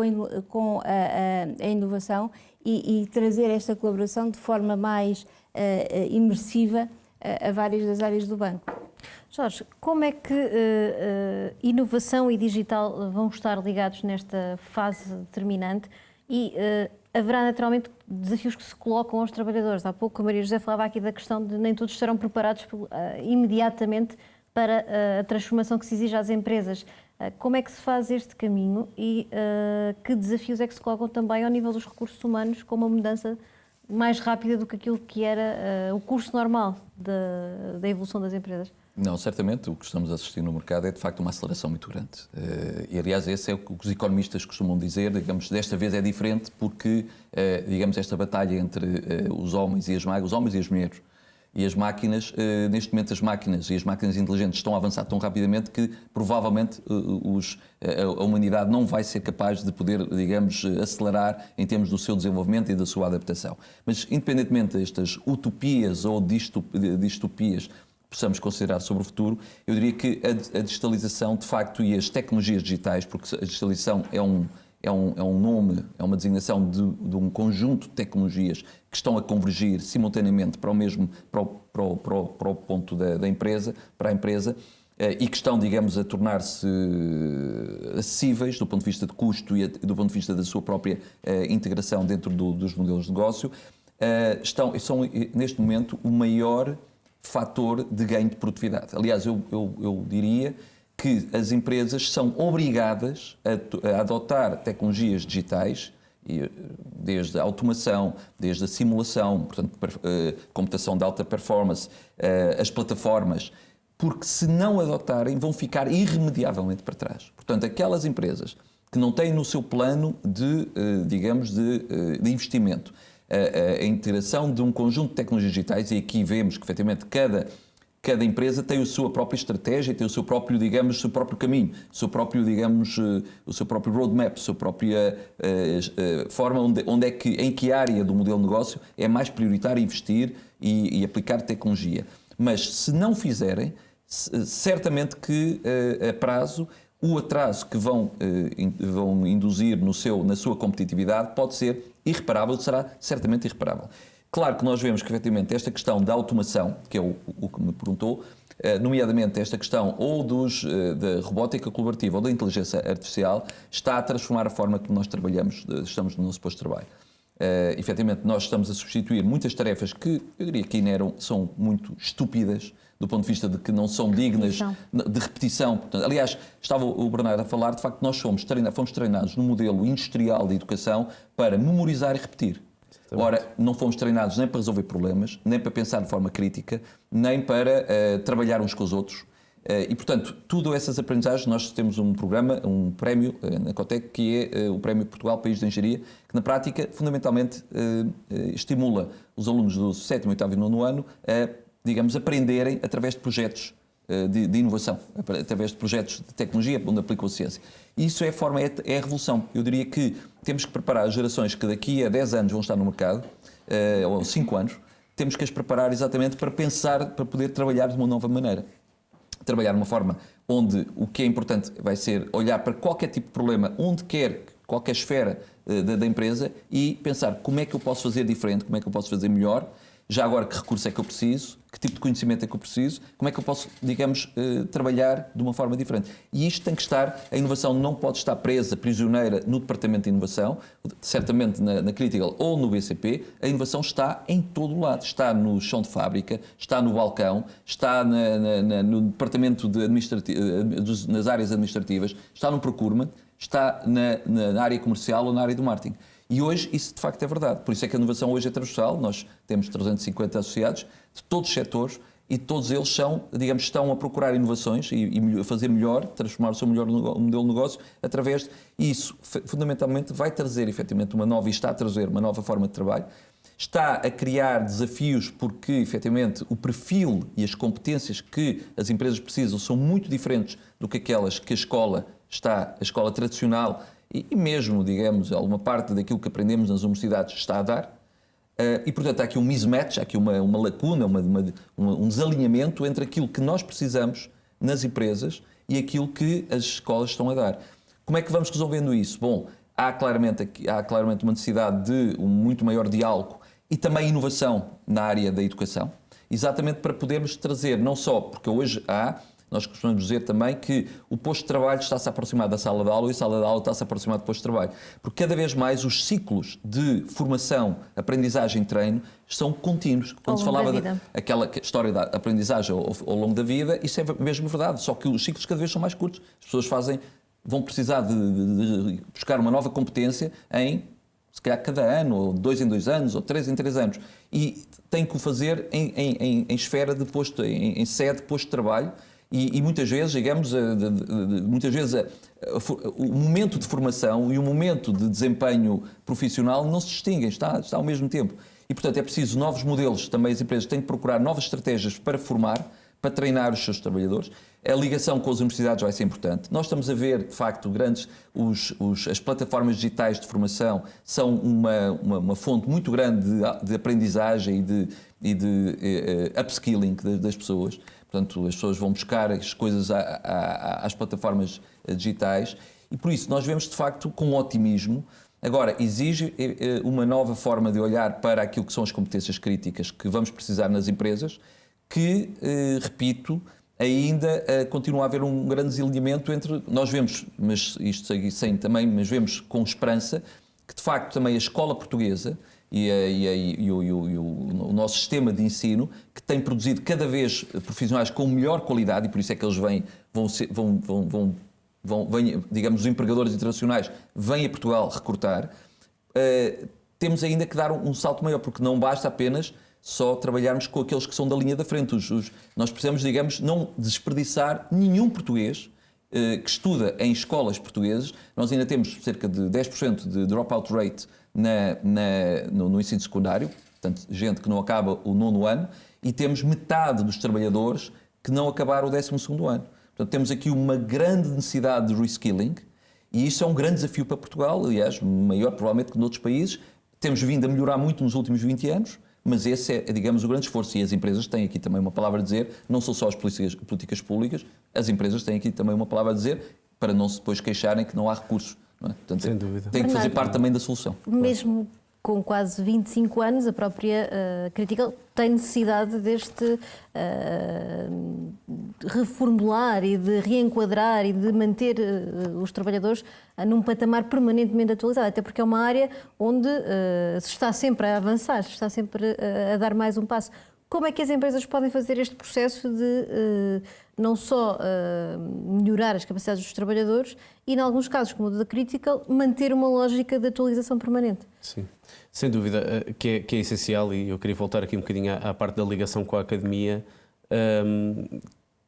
a inovação e trazer esta colaboração de forma mais imersiva a várias das áreas do banco. Jorge, como é que inovação e digital vão estar ligados nesta fase determinante e haverá naturalmente desafios que se colocam aos trabalhadores? Há pouco a Maria José falava aqui da questão de nem todos estarão preparados imediatamente para a transformação que se exige às empresas. Como é que se faz este caminho e que desafios é que se colocam também ao nível dos recursos humanos com uma mudança mais rápida do que aquilo que era o curso normal da evolução das empresas? Não, certamente o que estamos a assistir no mercado é de facto uma aceleração muito grande. E aliás, esse é o que os economistas costumam dizer, digamos, desta vez é diferente porque, digamos, esta batalha entre os homens e as mulheres e as máquinas, neste momento as máquinas e as máquinas inteligentes estão a avançar tão rapidamente que provavelmente a humanidade não vai ser capaz de poder, digamos, acelerar em termos do seu desenvolvimento e da sua adaptação. Mas independentemente destas utopias ou distopias possamos considerar sobre o futuro, eu diria que a digitalização, de facto, e as tecnologias digitais, porque a digitalização é um nome, é uma designação de um conjunto de tecnologias que estão a convergir simultaneamente para o ponto da empresa, para a empresa, e que estão, digamos, a tornar-se acessíveis do ponto de vista de custo e do ponto de vista da sua própria integração dentro dos modelos de negócio, são neste momento o maior fator de ganho de produtividade. Aliás, eu diria que as empresas são obrigadas a adotar tecnologias digitais desde a automação, desde a simulação, portanto, computação de alta performance, as plataformas, porque se não adotarem vão ficar irremediavelmente para trás. Portanto, aquelas empresas que não têm no seu plano de investimento a integração de um conjunto de tecnologias digitais, e aqui vemos que, efetivamente, cada empresa tem a sua própria estratégia, tem o seu próprio, digamos, o seu próprio caminho, o seu próprio, digamos, o seu próprio roadmap, a sua própria forma em que área do modelo de negócio é mais prioritário investir e aplicar tecnologia. Mas se não fizerem, certamente que a prazo o atraso que vão induzir na sua competitividade pode ser irreparável, será certamente irreparável. Claro que nós vemos que, efetivamente, esta questão da automação, que é o que me perguntou, nomeadamente esta questão ou da robótica colaborativa ou da inteligência artificial, está a transformar a forma como nós trabalhamos, estamos no nosso posto de trabalho. Efetivamente, nós estamos a substituir muitas tarefas que, eu diria que são muito estúpidas, do ponto de vista de que não são dignas de repetição. Portanto, aliás, estava o Bernardo a falar, de facto, nós fomos treinados no modelo industrial de educação para memorizar e repetir. Ora, não fomos treinados nem para resolver problemas, nem para pensar de forma crítica, nem para trabalhar uns com os outros. E, portanto, tudo essas aprendizagens, nós temos um programa, um prémio na Cotec, que é o Prémio Portugal País de Engenharia, que na prática, fundamentalmente, estimula os alunos do 7º, 8º e 9º ano a, digamos, aprenderem através de projetos de inovação, através de projetos de tecnologia onde aplicam a ciência. E isso é a revolução. Eu diria que temos que preparar as gerações que daqui a 10 anos vão estar no mercado, ou 5 anos, temos que as preparar exatamente para pensar, para poder trabalhar de uma nova maneira. Trabalhar de uma forma onde o que é importante vai ser olhar para qualquer tipo de problema, onde quer, qualquer esfera da empresa, e pensar como é que eu posso fazer diferente, como é que eu posso fazer melhor, já agora que recurso é que eu preciso, que tipo de conhecimento é que eu preciso, como é que eu posso, digamos, trabalhar de uma forma diferente. E isto tem que estar, a inovação não pode estar presa, prisioneira no Departamento de Inovação, certamente na Critical ou no BCP, a inovação está em todo o lado, está no chão de fábrica, está no balcão, está no Departamento nas áreas administrativas, está no procurement, está na área comercial ou na área do marketing. E hoje isso de facto é verdade. Por isso é que a inovação hoje é transversal. Nós temos 350 associados de todos os setores e todos eles estão a procurar inovações e a fazer melhor, transformar o seu melhor modelo de negócio através e isso fundamentalmente vai trazer efetivamente está a trazer uma nova forma de trabalho, está a criar desafios porque efetivamente o perfil e as competências que as empresas precisam são muito diferentes do que aquelas que a escola tradicional e mesmo, digamos, alguma parte daquilo que aprendemos nas universidades está a dar. E, portanto, há aqui um mismatch, há aqui uma lacuna, um desalinhamento entre aquilo que nós precisamos nas empresas e aquilo que as escolas estão a dar. Como é que vamos resolvendo isso? Bom, há claramente uma necessidade de um muito maior diálogo e também inovação na área da educação, exatamente para podermos trazer, não só, porque hoje nós costumamos dizer também que o posto de trabalho está-se a aproximar da sala de aula e a sala de aula está-se a aproximar do posto de trabalho. Porque cada vez mais os ciclos de formação, aprendizagem e treino são contínuos. Quando se falava daquela história da aprendizagem ao longo da vida, isso é mesmo verdade. Só que os ciclos cada vez são mais curtos. As pessoas vão precisar de buscar uma nova competência se calhar cada ano, ou 2 em 2 anos, ou 3 em 3 anos. E tem que o fazer em esfera de posto, em sede de posto de trabalho. E muitas vezes, digamos, o momento de formação e o momento de desempenho profissional não se distinguem, está ao mesmo tempo. E, portanto, é preciso novos modelos, também as empresas têm que procurar novas estratégias para formar, para treinar os seus trabalhadores. A ligação com as universidades vai ser importante. Nós estamos a ver, de facto, as plataformas digitais de formação são uma fonte muito grande de aprendizagem e de upskilling das pessoas. Portanto, as pessoas vão buscar as coisas às plataformas digitais e, por isso, nós vemos, de facto, com otimismo. Agora, exige uma nova forma de olhar para aquilo que são as competências críticas que vamos precisar nas empresas, que, repito, ainda continua a haver um grande desalinhamento entre... Nós vemos, mas vemos com esperança, que, de facto, também a escola portuguesa e o nosso sistema de ensino, que tem produzido cada vez profissionais com melhor qualidade, e por isso é que eles digamos, os empregadores internacionais vêm a Portugal recrutar, temos ainda que dar um salto maior, porque não basta apenas só trabalharmos com aqueles que são da linha da frente. Nós precisamos, digamos, não desperdiçar nenhum português que estuda em escolas portuguesas. Nós ainda temos cerca de 10% de dropout rate no ensino secundário, portanto, gente que não acaba o 9º ano, e temos metade dos trabalhadores que não acabaram o 12º ano. Portanto, temos aqui uma grande necessidade de reskilling, e isso é um grande desafio para Portugal, aliás, maior provavelmente que noutros países. Temos vindo a melhorar muito nos últimos 20 anos, mas esse é, digamos, o grande esforço. E as empresas têm aqui também uma palavra a dizer, não são só as políticas públicas, as empresas têm aqui também uma palavra a dizer, para não se depois queixarem que não há recursos. Não é? Portanto, sem dúvida. Tem que fazer parte também da solução. Mesmo com quase 25 anos, a própria Critical tem necessidade deste reformular e de reenquadrar e de manter os trabalhadores num patamar permanentemente atualizado, até porque é uma área onde se está sempre a avançar, se está sempre a dar mais um passo. Como é que as empresas podem fazer este processo de não só melhorar as capacidades dos trabalhadores e, em alguns casos, como o da Critical, manter uma lógica de atualização permanente? Sim, sem dúvida, que é essencial, e eu queria voltar aqui um bocadinho à parte da ligação com a academia,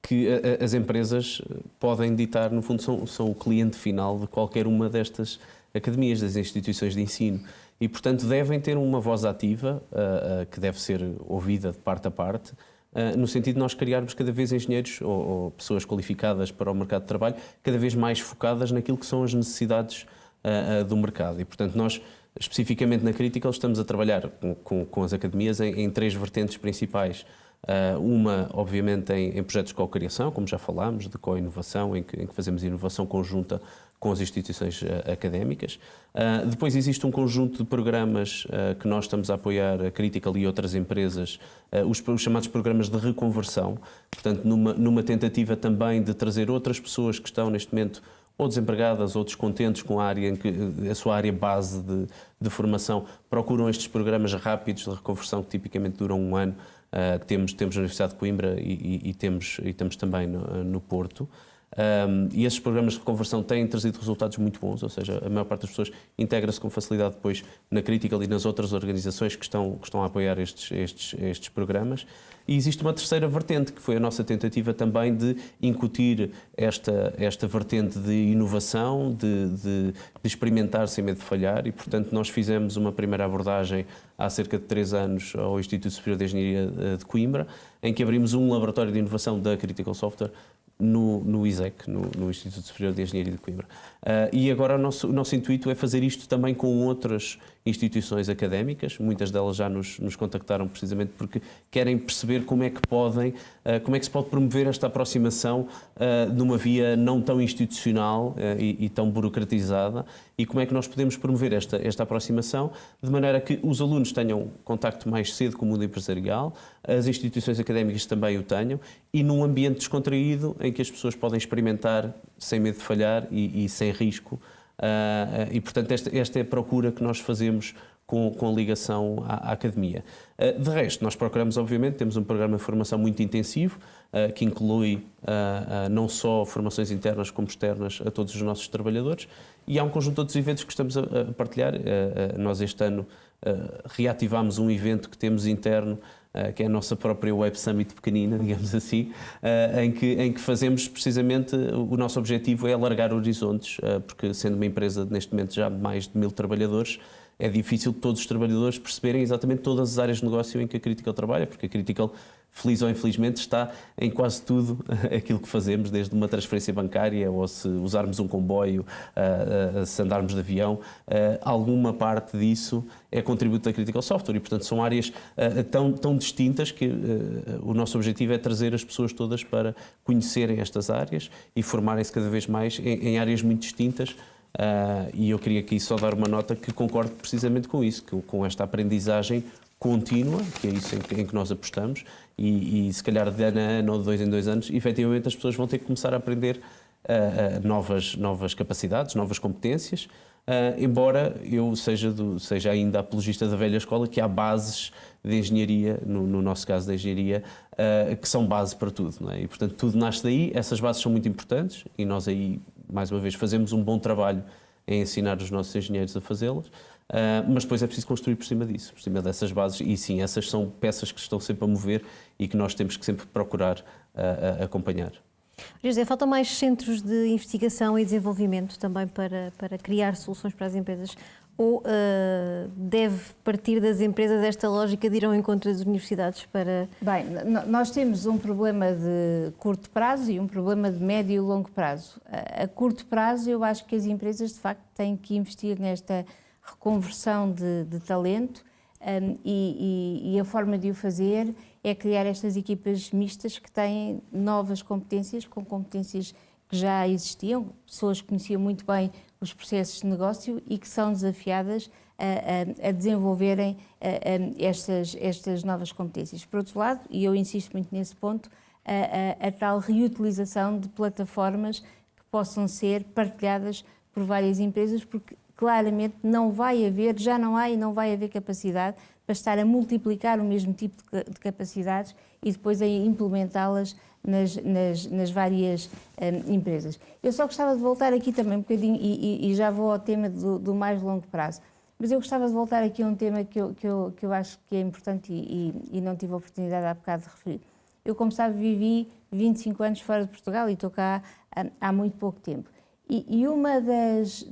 que as empresas podem ditar, no fundo, são o cliente final de qualquer uma destas academias, das instituições de ensino. E, portanto, devem ter uma voz ativa, que deve ser ouvida de parte a parte, no sentido de nós criarmos cada vez engenheiros ou pessoas qualificadas para o mercado de trabalho, cada vez mais focadas naquilo que são as necessidades do mercado. E, portanto, nós, especificamente na Critical, estamos a trabalhar com as academias em 3 vertentes principais. Uma, obviamente, em projetos de co-criação, como já falámos, de co-inovação, em que fazemos inovação conjunta com as instituições académicas. Depois existe um conjunto de programas que nós estamos a apoiar, a Critical e outras empresas, os chamados programas de reconversão, portanto, numa tentativa também de trazer outras pessoas que estão neste momento ou desempregadas ou descontentes com a área em que a sua área base de formação, procuram estes programas rápidos de reconversão que tipicamente duram 1 ano. Temos na Universidade de Coimbra e temos também no Porto. E esses programas de reconversão têm trazido resultados muito bons, ou seja, a maior parte das pessoas integra-se com facilidade depois na Critical e nas outras organizações que estão a apoiar estes programas. E existe uma terceira vertente, que foi a nossa tentativa também de incutir esta vertente de inovação, de experimentar sem medo de falhar, e, portanto, nós fizemos uma primeira abordagem há cerca de 3 anos ao Instituto Superior de Engenharia de Coimbra, em que abrimos um laboratório de inovação da Critical Software no ISEC, no Instituto Superior de Engenharia de Coimbra. E agora o nosso intuito é fazer isto também com outras instituições académicas. Muitas delas já nos contactaram precisamente porque querem perceber como é que se pode promover esta aproximação numa via não tão institucional e tão burocratizada, e como é que nós podemos promover esta aproximação de maneira que os alunos tenham contacto mais cedo com o mundo empresarial, as instituições académicas também o tenham, e num ambiente descontraído em que as pessoas podem experimentar sem medo de falhar e sem risco. E, portanto, esta é a procura que nós fazemos com a ligação à academia. De resto, nós procuramos, obviamente, temos um programa de formação muito intensivo, que inclui não só formações internas como externas a todos os nossos trabalhadores, e há um conjunto de outros eventos que estamos a partilhar. Nós este ano reativámos um evento que temos interno, que é a nossa própria Web Summit pequenina, digamos assim, em que fazemos precisamente, o nosso objetivo é alargar horizontes, porque sendo uma empresa neste momento já de mais de 1000 trabalhadores, é difícil todos os trabalhadores perceberem exatamente todas as áreas de negócio em que a Critical trabalha, porque a Critical, feliz ou infelizmente, está em quase tudo aquilo que fazemos, desde uma transferência bancária, ou se usarmos um comboio, se andarmos de avião, alguma parte disso é contributo da Critical Software, e, portanto, são áreas tão distintas que o nosso objetivo é trazer as pessoas todas para conhecerem estas áreas e formarem-se cada vez mais em áreas muito distintas. E eu queria aqui só dar uma nota que concordo precisamente com isso, com esta aprendizagem contínua, que é isso em que nós apostamos, e se calhar de ano a ano ou de 2 em 2 anos, efetivamente as pessoas vão ter que começar a aprender novas capacidades, novas competências, embora eu seja ainda apologista da velha escola, que há bases de engenharia, no nosso caso da engenharia, que são base para tudo, não é? E, portanto, tudo nasce daí, essas bases são muito importantes, e nós aí, mais uma vez, fazemos um bom trabalho é ensinar os nossos engenheiros a fazê-las, mas depois é preciso construir por cima disso, por cima dessas bases, e sim, essas são peças que estão sempre a mover e que nós temos que sempre procurar acompanhar. José, faltam mais centros de investigação e desenvolvimento também para criar soluções para as empresas? Ou deve partir das empresas esta lógica de ir ao encontro das universidades para... Bem, nós temos um problema de curto prazo e um problema de médio e longo prazo. A curto prazo, eu acho que as empresas, de facto, têm que investir nesta reconversão de talento e a forma de o fazer é criar estas equipas mistas que têm novas competências, com competências que já existiam, pessoas que conheciam muito bem os processos de negócio e que são desafiadas a desenvolverem estas novas competências. Por outro lado, e eu insisto muito nesse ponto, a tal reutilização de plataformas que possam ser partilhadas por várias empresas, porque claramente não vai haver, já não há e não vai haver capacidade para estar a multiplicar o mesmo tipo de capacidades e depois a implementá-las nas várias empresas. Eu só gostava de voltar aqui também um bocadinho, e já vou ao tema do mais longo prazo, mas eu gostava de voltar aqui a um tema que eu acho que é importante e não tive a oportunidade há bocado de referir. Eu, como sabe, vivi 25 anos fora de Portugal e estou cá há muito pouco tempo. E uma das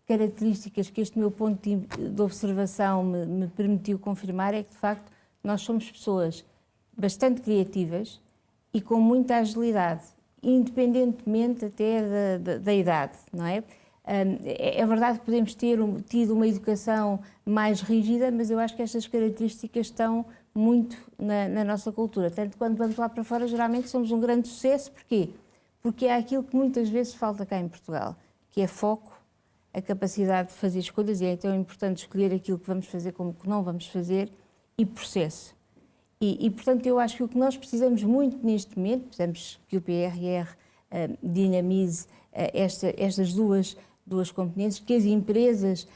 características que este meu ponto de observação me permitiu confirmar é que, de facto, nós somos pessoas bastante criativas e com muita agilidade, independentemente até da idade, não é? É verdade que podemos ter tido uma educação mais rígida, mas eu acho que estas características estão muito na nossa cultura. Tanto quando vamos lá para fora, geralmente somos um grande sucesso. Porquê? Porque é aquilo que muitas vezes falta cá em Portugal, que é foco, a capacidade de fazer escolhas, e é então importante escolher aquilo que vamos fazer como que não vamos fazer, e processo. E portanto, eu acho que o que nós precisamos muito neste momento, precisamos que o PRR dinamize estas duas componentes, que as empresas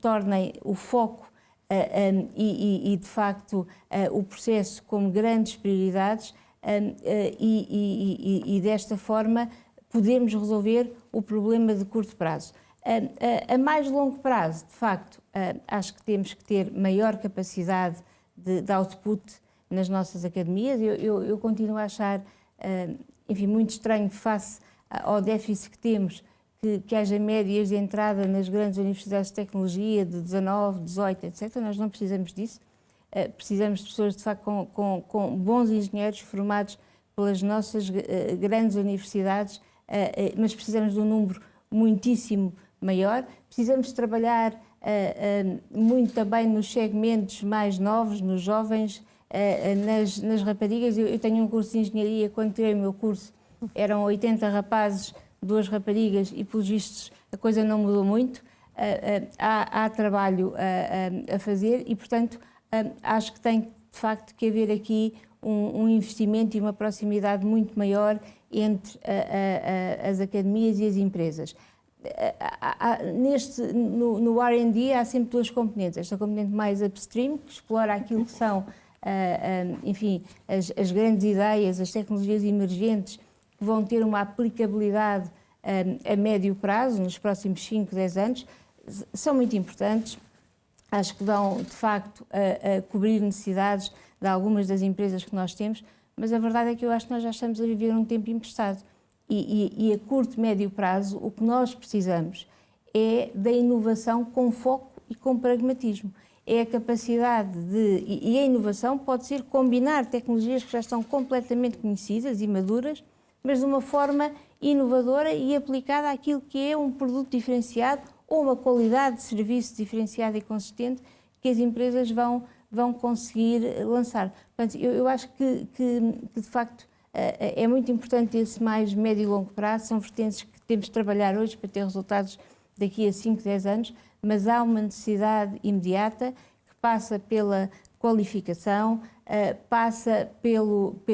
tornem o foco e de facto, o processo como grandes prioridades e desta forma podemos resolver o problema de curto prazo. A mais longo prazo, de facto, acho que temos que ter maior capacidade de output nas nossas academias. Eu continuo a achar, enfim, muito estranho face ao déficit que temos, que haja médias de entrada nas grandes universidades de tecnologia de 19, 18, etc. Nós não precisamos disso. Precisamos de pessoas, de facto, com bons engenheiros formados pelas nossas grandes universidades, mas precisamos de um número muitíssimo maior. Precisamos trabalhar muito também nos segmentos mais novos, nos jovens, nas raparigas. Eu tenho um curso de engenharia, quando tirei o meu curso eram 80 rapazes, 2 raparigas e, pelos vistos, a coisa não mudou muito. Há trabalho a fazer e, portanto, acho que tem, de facto, que haver aqui um investimento e uma proximidade muito maior entre as academias e as empresas. No R&D há sempre 2 componentes. Esta componente mais upstream, que explora aquilo que são, enfim, as grandes ideias, as tecnologias emergentes que vão ter uma aplicabilidade a médio prazo, nos próximos 5, 10 anos, são muito importantes. Acho que vão, de facto, a cobrir necessidades de algumas das empresas que nós temos, mas a verdade é que eu acho que nós já estamos a viver um tempo emprestado. E a curto, médio prazo, o que nós precisamos é da inovação com foco e com pragmatismo. É a capacidade e a inovação pode ser combinar tecnologias que já estão completamente conhecidas e maduras, mas de uma forma inovadora e aplicada àquilo que é um produto diferenciado ou uma qualidade de serviço diferenciada e consistente que as empresas vão conseguir lançar. Portanto, eu acho que de facto, é muito importante esse mais médio e longo prazo. São vertentes que temos de trabalhar hoje para ter resultados daqui a 5, 10 anos, mas há uma necessidade imediata que passa pela qualificação,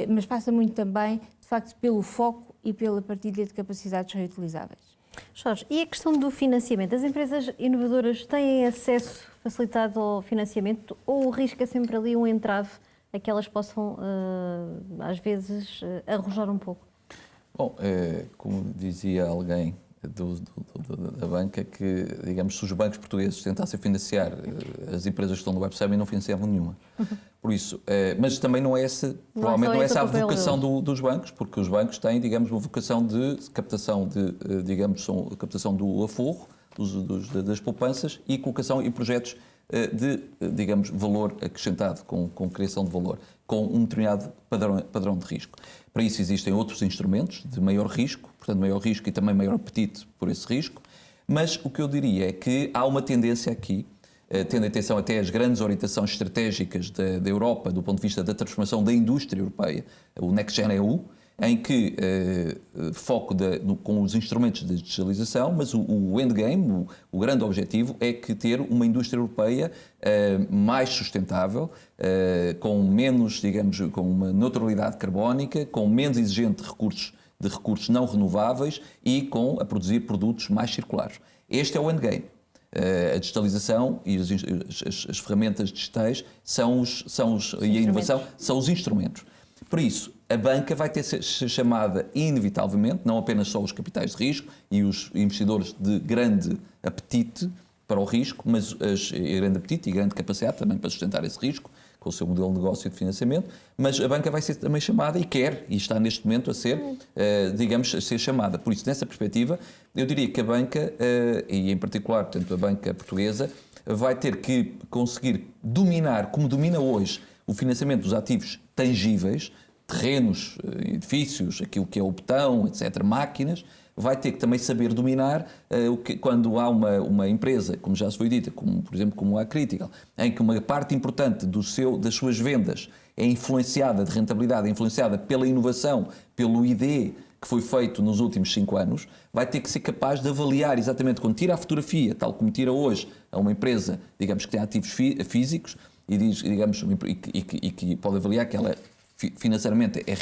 mas passa muito também, de facto, pelo foco e pela partilha de capacidades reutilizáveis. Jorge, e a questão do financiamento? As empresas inovadoras têm acesso facilitado ao financiamento ou o risco é sempre ali um entrave a que elas possam, às vezes, arrojar um pouco? Bom, como dizia alguém da banca, que, digamos, se os bancos portugueses tentassem financiar as empresas que estão no Web Summit, não financiavam nenhuma. Por isso, mas também não é essa, provavelmente não é essa a vocação dos bancos, porque os bancos têm, digamos, uma vocação de captação digamos, captação do aforro, das poupanças e colocação em projetos de, digamos, valor acrescentado, com criação de valor, com um determinado padrão de risco. Para isso existem outros instrumentos de maior risco, portanto maior risco e também maior apetite por esse risco, mas o que eu diria é que há uma tendência aqui, tendo atenção até às grandes orientações estratégicas da Europa, do ponto de vista da transformação da indústria europeia, o Next Gen EU, em que foco com os instrumentos de digitalização, mas o endgame, o grande objetivo, é que ter uma indústria europeia mais sustentável, com menos, digamos, com uma neutralidade carbónica, com menos exigente de recursos não renováveis e a produzir produtos mais circulares. Este é o endgame. A digitalização e as ferramentas digitais e a inovação são os instrumentos. Por isso, a banca vai ter de ser chamada inevitavelmente, não apenas só os capitais de risco e os investidores de grande apetite para o risco, mas grande apetite e grande capacidade também para sustentar esse risco, com o seu modelo de negócio e de financiamento, mas a banca vai ser também chamada e está neste momento a ser, digamos, a ser chamada. Por isso, nessa perspectiva, eu diria que a banca, e em particular, portanto, a banca portuguesa, vai ter que conseguir dominar, como domina hoje, o financiamento dos ativos tangíveis, terrenos, edifícios, aquilo que é o botão, etc., máquinas, vai ter que também saber dominar quando há uma empresa, como já se foi dita, por exemplo, como a Critical, em que uma parte importante das suas vendas é influenciada, de rentabilidade, é influenciada pela inovação, pelo ID que foi feito nos últimos 5 anos, vai ter que ser capaz de avaliar exatamente quando tira a fotografia, tal como tira hoje a uma empresa, digamos, que tem ativos físicos, e diz, digamos, e que pode avaliar que ela financeiramente é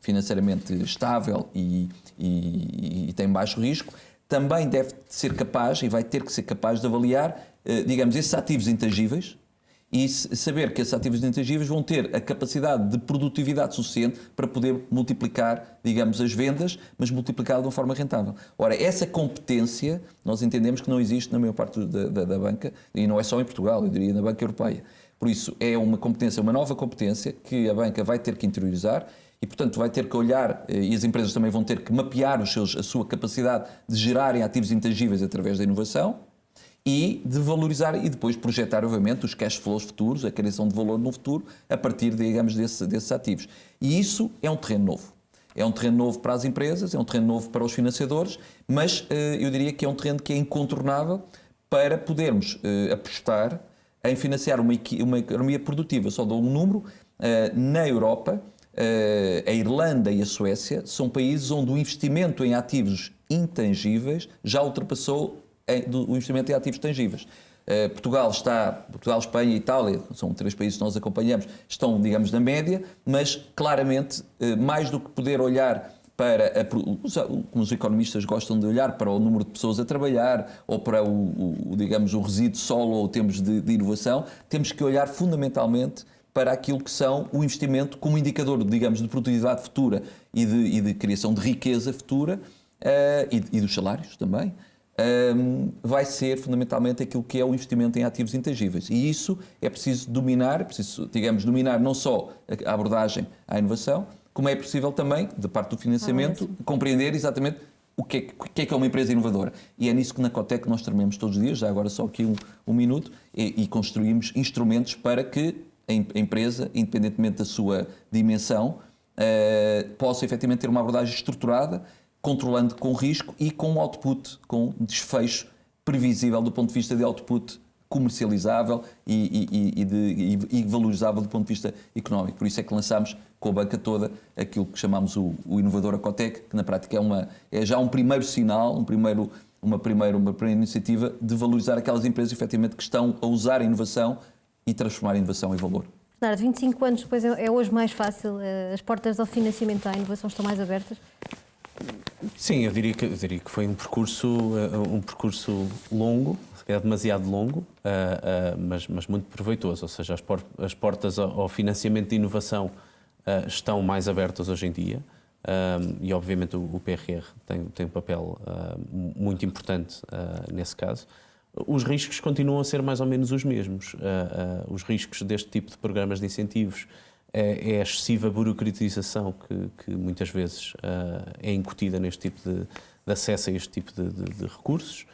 financeiramente estável e tem baixo risco, também deve ser capaz e vai ter que ser capaz de avaliar, digamos, esses ativos intangíveis e saber que esses ativos intangíveis vão ter a capacidade de produtividade suficiente para poder multiplicar, digamos, as vendas, mas multiplicar de uma forma rentável. Ora, essa competência nós entendemos que não existe na maior parte da banca, e não é só em Portugal, eu diria na banca europeia. Por isso, é uma competência, uma nova competência que a banca vai ter que interiorizar e, portanto, vai ter que olhar, e as empresas também vão ter que mapear a sua capacidade de gerarem ativos intangíveis através da inovação e de valorizar e depois projetar, obviamente, os cash flows futuros, a criação de valor no futuro, a partir, digamos, desses ativos. E isso é um terreno novo. É um terreno novo para as empresas, é um terreno novo para os financiadores, mas eu diria que é um terreno que é incontornável para podermos apostar em financiar uma economia produtiva. Só dou um número. Na Europa, a Irlanda e a Suécia são países onde o investimento em ativos intangíveis já ultrapassou o investimento em ativos tangíveis. Portugal, Espanha e Itália, são 3 países que nós acompanhamos, estão, digamos, na média, mas claramente, mais do que poder olhar para, como os economistas gostam de olhar, para o número de pessoas a trabalhar ou para digamos, o resíduo solo ou termos de inovação, temos que olhar fundamentalmente para aquilo que são o investimento como indicador, digamos, de produtividade futura e de criação de riqueza futura e dos salários também. Vai ser fundamentalmente aquilo que é o investimento em ativos intangíveis. E isso é preciso dominar, digamos, dominar não só a abordagem à inovação, como é possível também, da parte do financiamento, compreender exatamente o que é uma empresa inovadora. E é nisso que na Cotec nós treinamos todos os dias, já agora só aqui um minuto, e construímos instrumentos para que a empresa, independentemente da sua dimensão, possa efetivamente ter uma abordagem estruturada, controlando com risco e com output, com desfecho previsível do ponto de vista de output comercializável e valorizável do ponto de vista económico. Por isso é que lançámos com a banca toda aquilo que chamamos o Inovador Acotec, que na prática é já um primeiro sinal, uma primeira iniciativa de valorizar aquelas empresas efetivamente que estão a usar a inovação e transformar a inovação em valor. Bernardo, 25 anos depois é hoje mais fácil, as portas ao financiamento à inovação estão mais abertas? Sim, eu diria que foi um percurso longo, se calhar demasiado longo, mas muito proveitoso. Ou seja, as portas ao financiamento de inovação estão mais abertas hoje em dia. E obviamente o PRR tem um papel muito importante nesse caso. Os riscos continuam a ser mais ou menos os mesmos. Os riscos deste tipo de programas de incentivos é a excessiva burocratização que muitas vezes é incutida neste tipo de acesso a este tipo de recursos.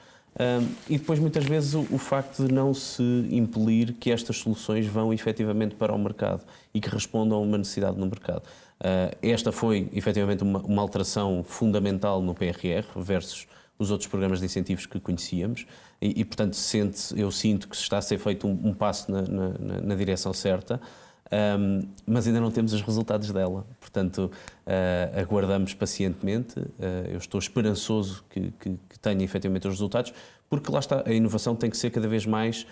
E depois, muitas vezes, o facto de não se impelir que estas soluções vão efetivamente para o mercado e que respondam a uma necessidade no mercado. Esta foi, efetivamente, uma alteração fundamental no PRR versus os outros programas de incentivos que conhecíamos e portanto, eu sinto que se está a ser feito um passo na direção certa, mas ainda não temos os resultados dela. Portanto, aguardamos pacientemente. Eu estou esperançoso que tenha efetivamente os resultados, porque lá está, a inovação tem que ser cada vez mais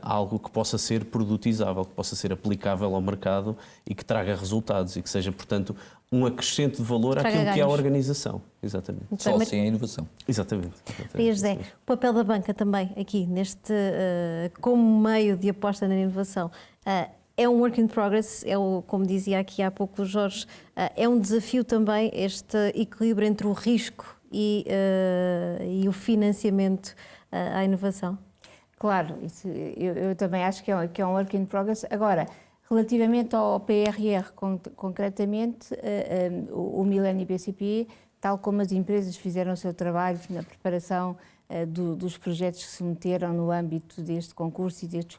algo que possa ser produtizável, que possa ser aplicável ao mercado e que traga resultados e que seja, portanto, um acrescente de valor àquilo que é a organização. Exatamente. Só assim é a inovação. Exatamente. Maria José, o papel da banca também aqui, como meio de aposta na inovação, é um work in progress, como dizia aqui há pouco o Jorge, é um desafio também este equilíbrio entre o risco e o financiamento à inovação? Claro, isso, eu também acho que é um work in progress. Agora, relativamente ao PRR concretamente, o Millennium BCP, tal como as empresas fizeram o seu trabalho na preparação dos projetos que se meteram no âmbito deste concurso e destes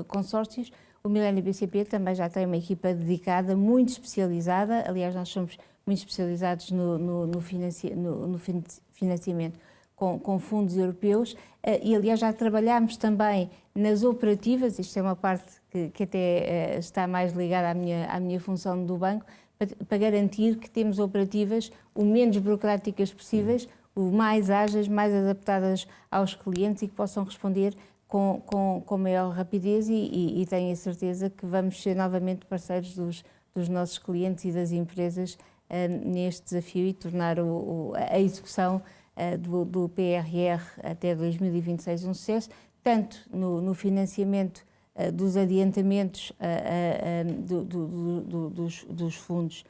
consórcios, o Millennium BCP também já tem uma equipa dedicada, muito especializada. Aliás, nós somos muito especializados no financiamento com fundos europeus e, aliás, já trabalhámos também nas operativas, isto é uma parte que até está mais ligada à minha função do banco, para garantir que temos operativas o menos burocráticas possíveis, o mais ágeis, mais adaptadas aos clientes e que possam responder com maior rapidez e tenho a certeza que vamos ser novamente parceiros dos nossos clientes e das empresas neste desafio e tornar a execução do PRR até 2026 um sucesso, tanto no financiamento dos adiantamentos dos fundos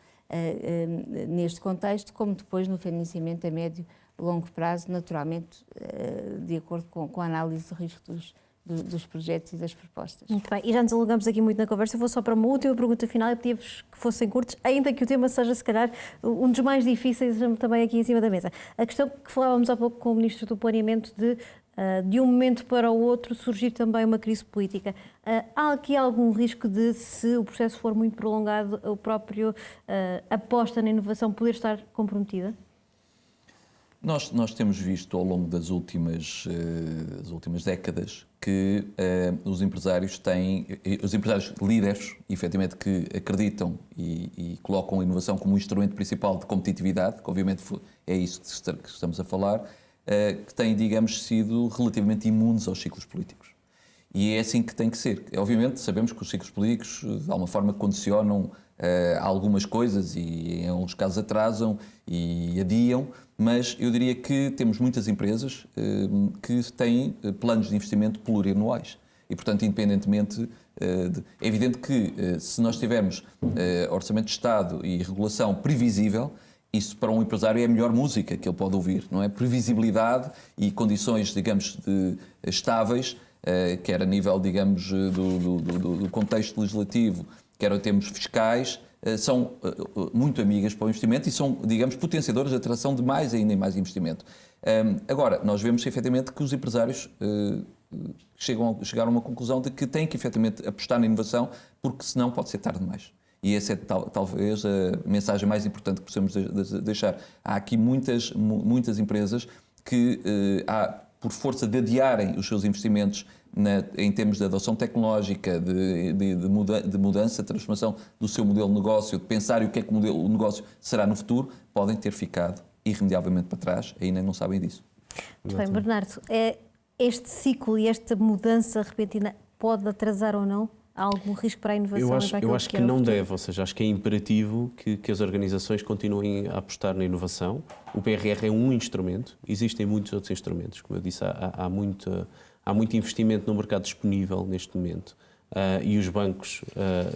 neste contexto, como depois no financiamento a médio e longo prazo, naturalmente de acordo com a análise de risco dos projetos e das propostas. Muito bem, e já nos alongamos aqui muito na conversa, eu vou só para uma última pergunta final e pedia-vos que fossem curtos, ainda que o tema seja se calhar um dos mais difíceis também aqui em cima da mesa. A questão que falávamos há pouco com o Ministro do Planeamento de um momento para o outro surgir também uma crise política. Há aqui algum risco de, se o processo for muito prolongado, o próprio aposta na inovação poder estar comprometida? Nós temos visto ao longo das últimas décadas que os empresários líderes, efetivamente, que acreditam e colocam a inovação como um instrumento principal de competitividade, que obviamente é isso que estamos a falar, que têm, digamos, sido relativamente imunes aos ciclos políticos. E é assim que tem que ser. Obviamente sabemos que os ciclos políticos, de alguma forma, condicionam algumas coisas e em alguns casos atrasam e adiam, mas eu diria que temos muitas empresas que têm planos de investimento plurianuais e, portanto, independentemente é evidente que se nós tivermos orçamento de Estado e regulação previsível, isso para um empresário é a melhor música que ele pode ouvir, não é? Previsibilidade e condições, digamos, estáveis, quer a nível, digamos, do contexto legislativo, quer em termos fiscais, são muito amigas para o investimento e são, digamos, potenciadoras de atração de mais ainda e mais investimento. Agora, nós vemos efetivamente que os empresários chegaram a uma conclusão de que têm que efetivamente apostar na inovação, porque senão pode ser tarde demais. E essa é talvez a mensagem mais importante que possamos deixar. Há aqui muitas empresas que, por força de adiarem os seus investimentos em termos de adoção tecnológica, de mudança, de transformação do seu modelo de negócio, de pensar o que é que o negócio será no futuro, podem ter ficado irremediavelmente para trás e ainda não sabem disso. Muito bem, Bernardo, este ciclo e esta mudança repentina pode atrasar ou não? Há algum risco para a inovação? Eu acho que não deve, ou seja, acho que é imperativo que as organizações continuem a apostar na inovação. O PRR é um instrumento, existem muitos outros instrumentos, como eu disse, há muito investimento no mercado disponível neste momento e os bancos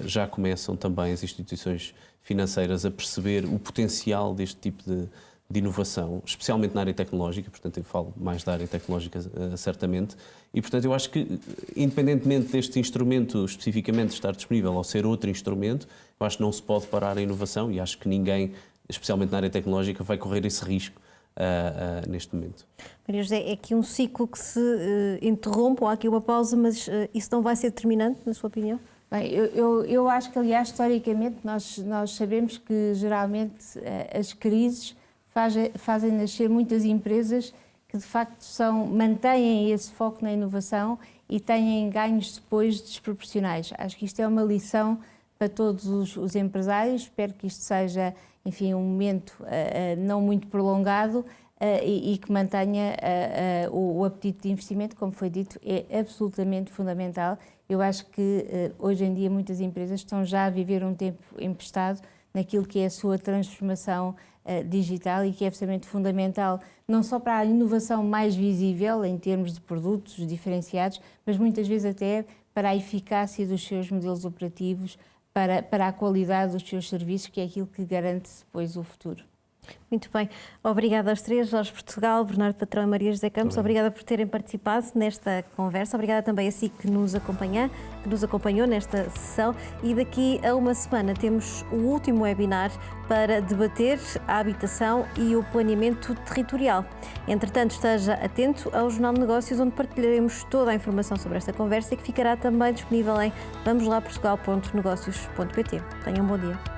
já começam também, as instituições financeiras, a perceber o potencial deste tipo de inovação, especialmente na área tecnológica, portanto eu falo mais da área tecnológica certamente, e portanto eu acho que independentemente deste instrumento especificamente estar disponível ou ser outro instrumento, eu acho que não se pode parar a inovação e acho que ninguém, especialmente na área tecnológica, vai correr esse risco neste momento. Maria José, é aqui um ciclo que se interrompe, ou há aqui uma pausa, mas isso não vai ser determinante, na sua opinião? Bem, eu acho que, aliás, historicamente, nós sabemos que geralmente as crises fazem nascer muitas empresas que de facto mantêm esse foco na inovação e têm ganhos depois desproporcionais. Acho que isto é uma lição para todos os empresários. Espero que isto seja, enfim, um momento não muito prolongado e que mantenha o apetite de investimento, como foi dito, é absolutamente fundamental. Eu acho que hoje em dia muitas empresas estão já a viver um tempo emprestado naquilo que é a sua transformação digital e que é absolutamente fundamental, não só para a inovação mais visível em termos de produtos diferenciados, mas muitas vezes até para a eficácia dos seus modelos operativos, para a qualidade dos seus serviços, que é aquilo que garante depois o futuro. Muito bem. Obrigada aos três, Jorge Portugal, Bernardo Patrão e Maria José Campos. Obrigada por terem participado nesta conversa. Obrigada também a si que nos acompanhou nesta sessão. E daqui a uma semana temos o último webinar para debater a habitação e o planeamento territorial. Entretanto, esteja atento ao Jornal de Negócios, onde partilharemos toda a informação sobre esta conversa e que ficará também disponível em vamoslaportugal.negócios.pt. Tenham um bom dia.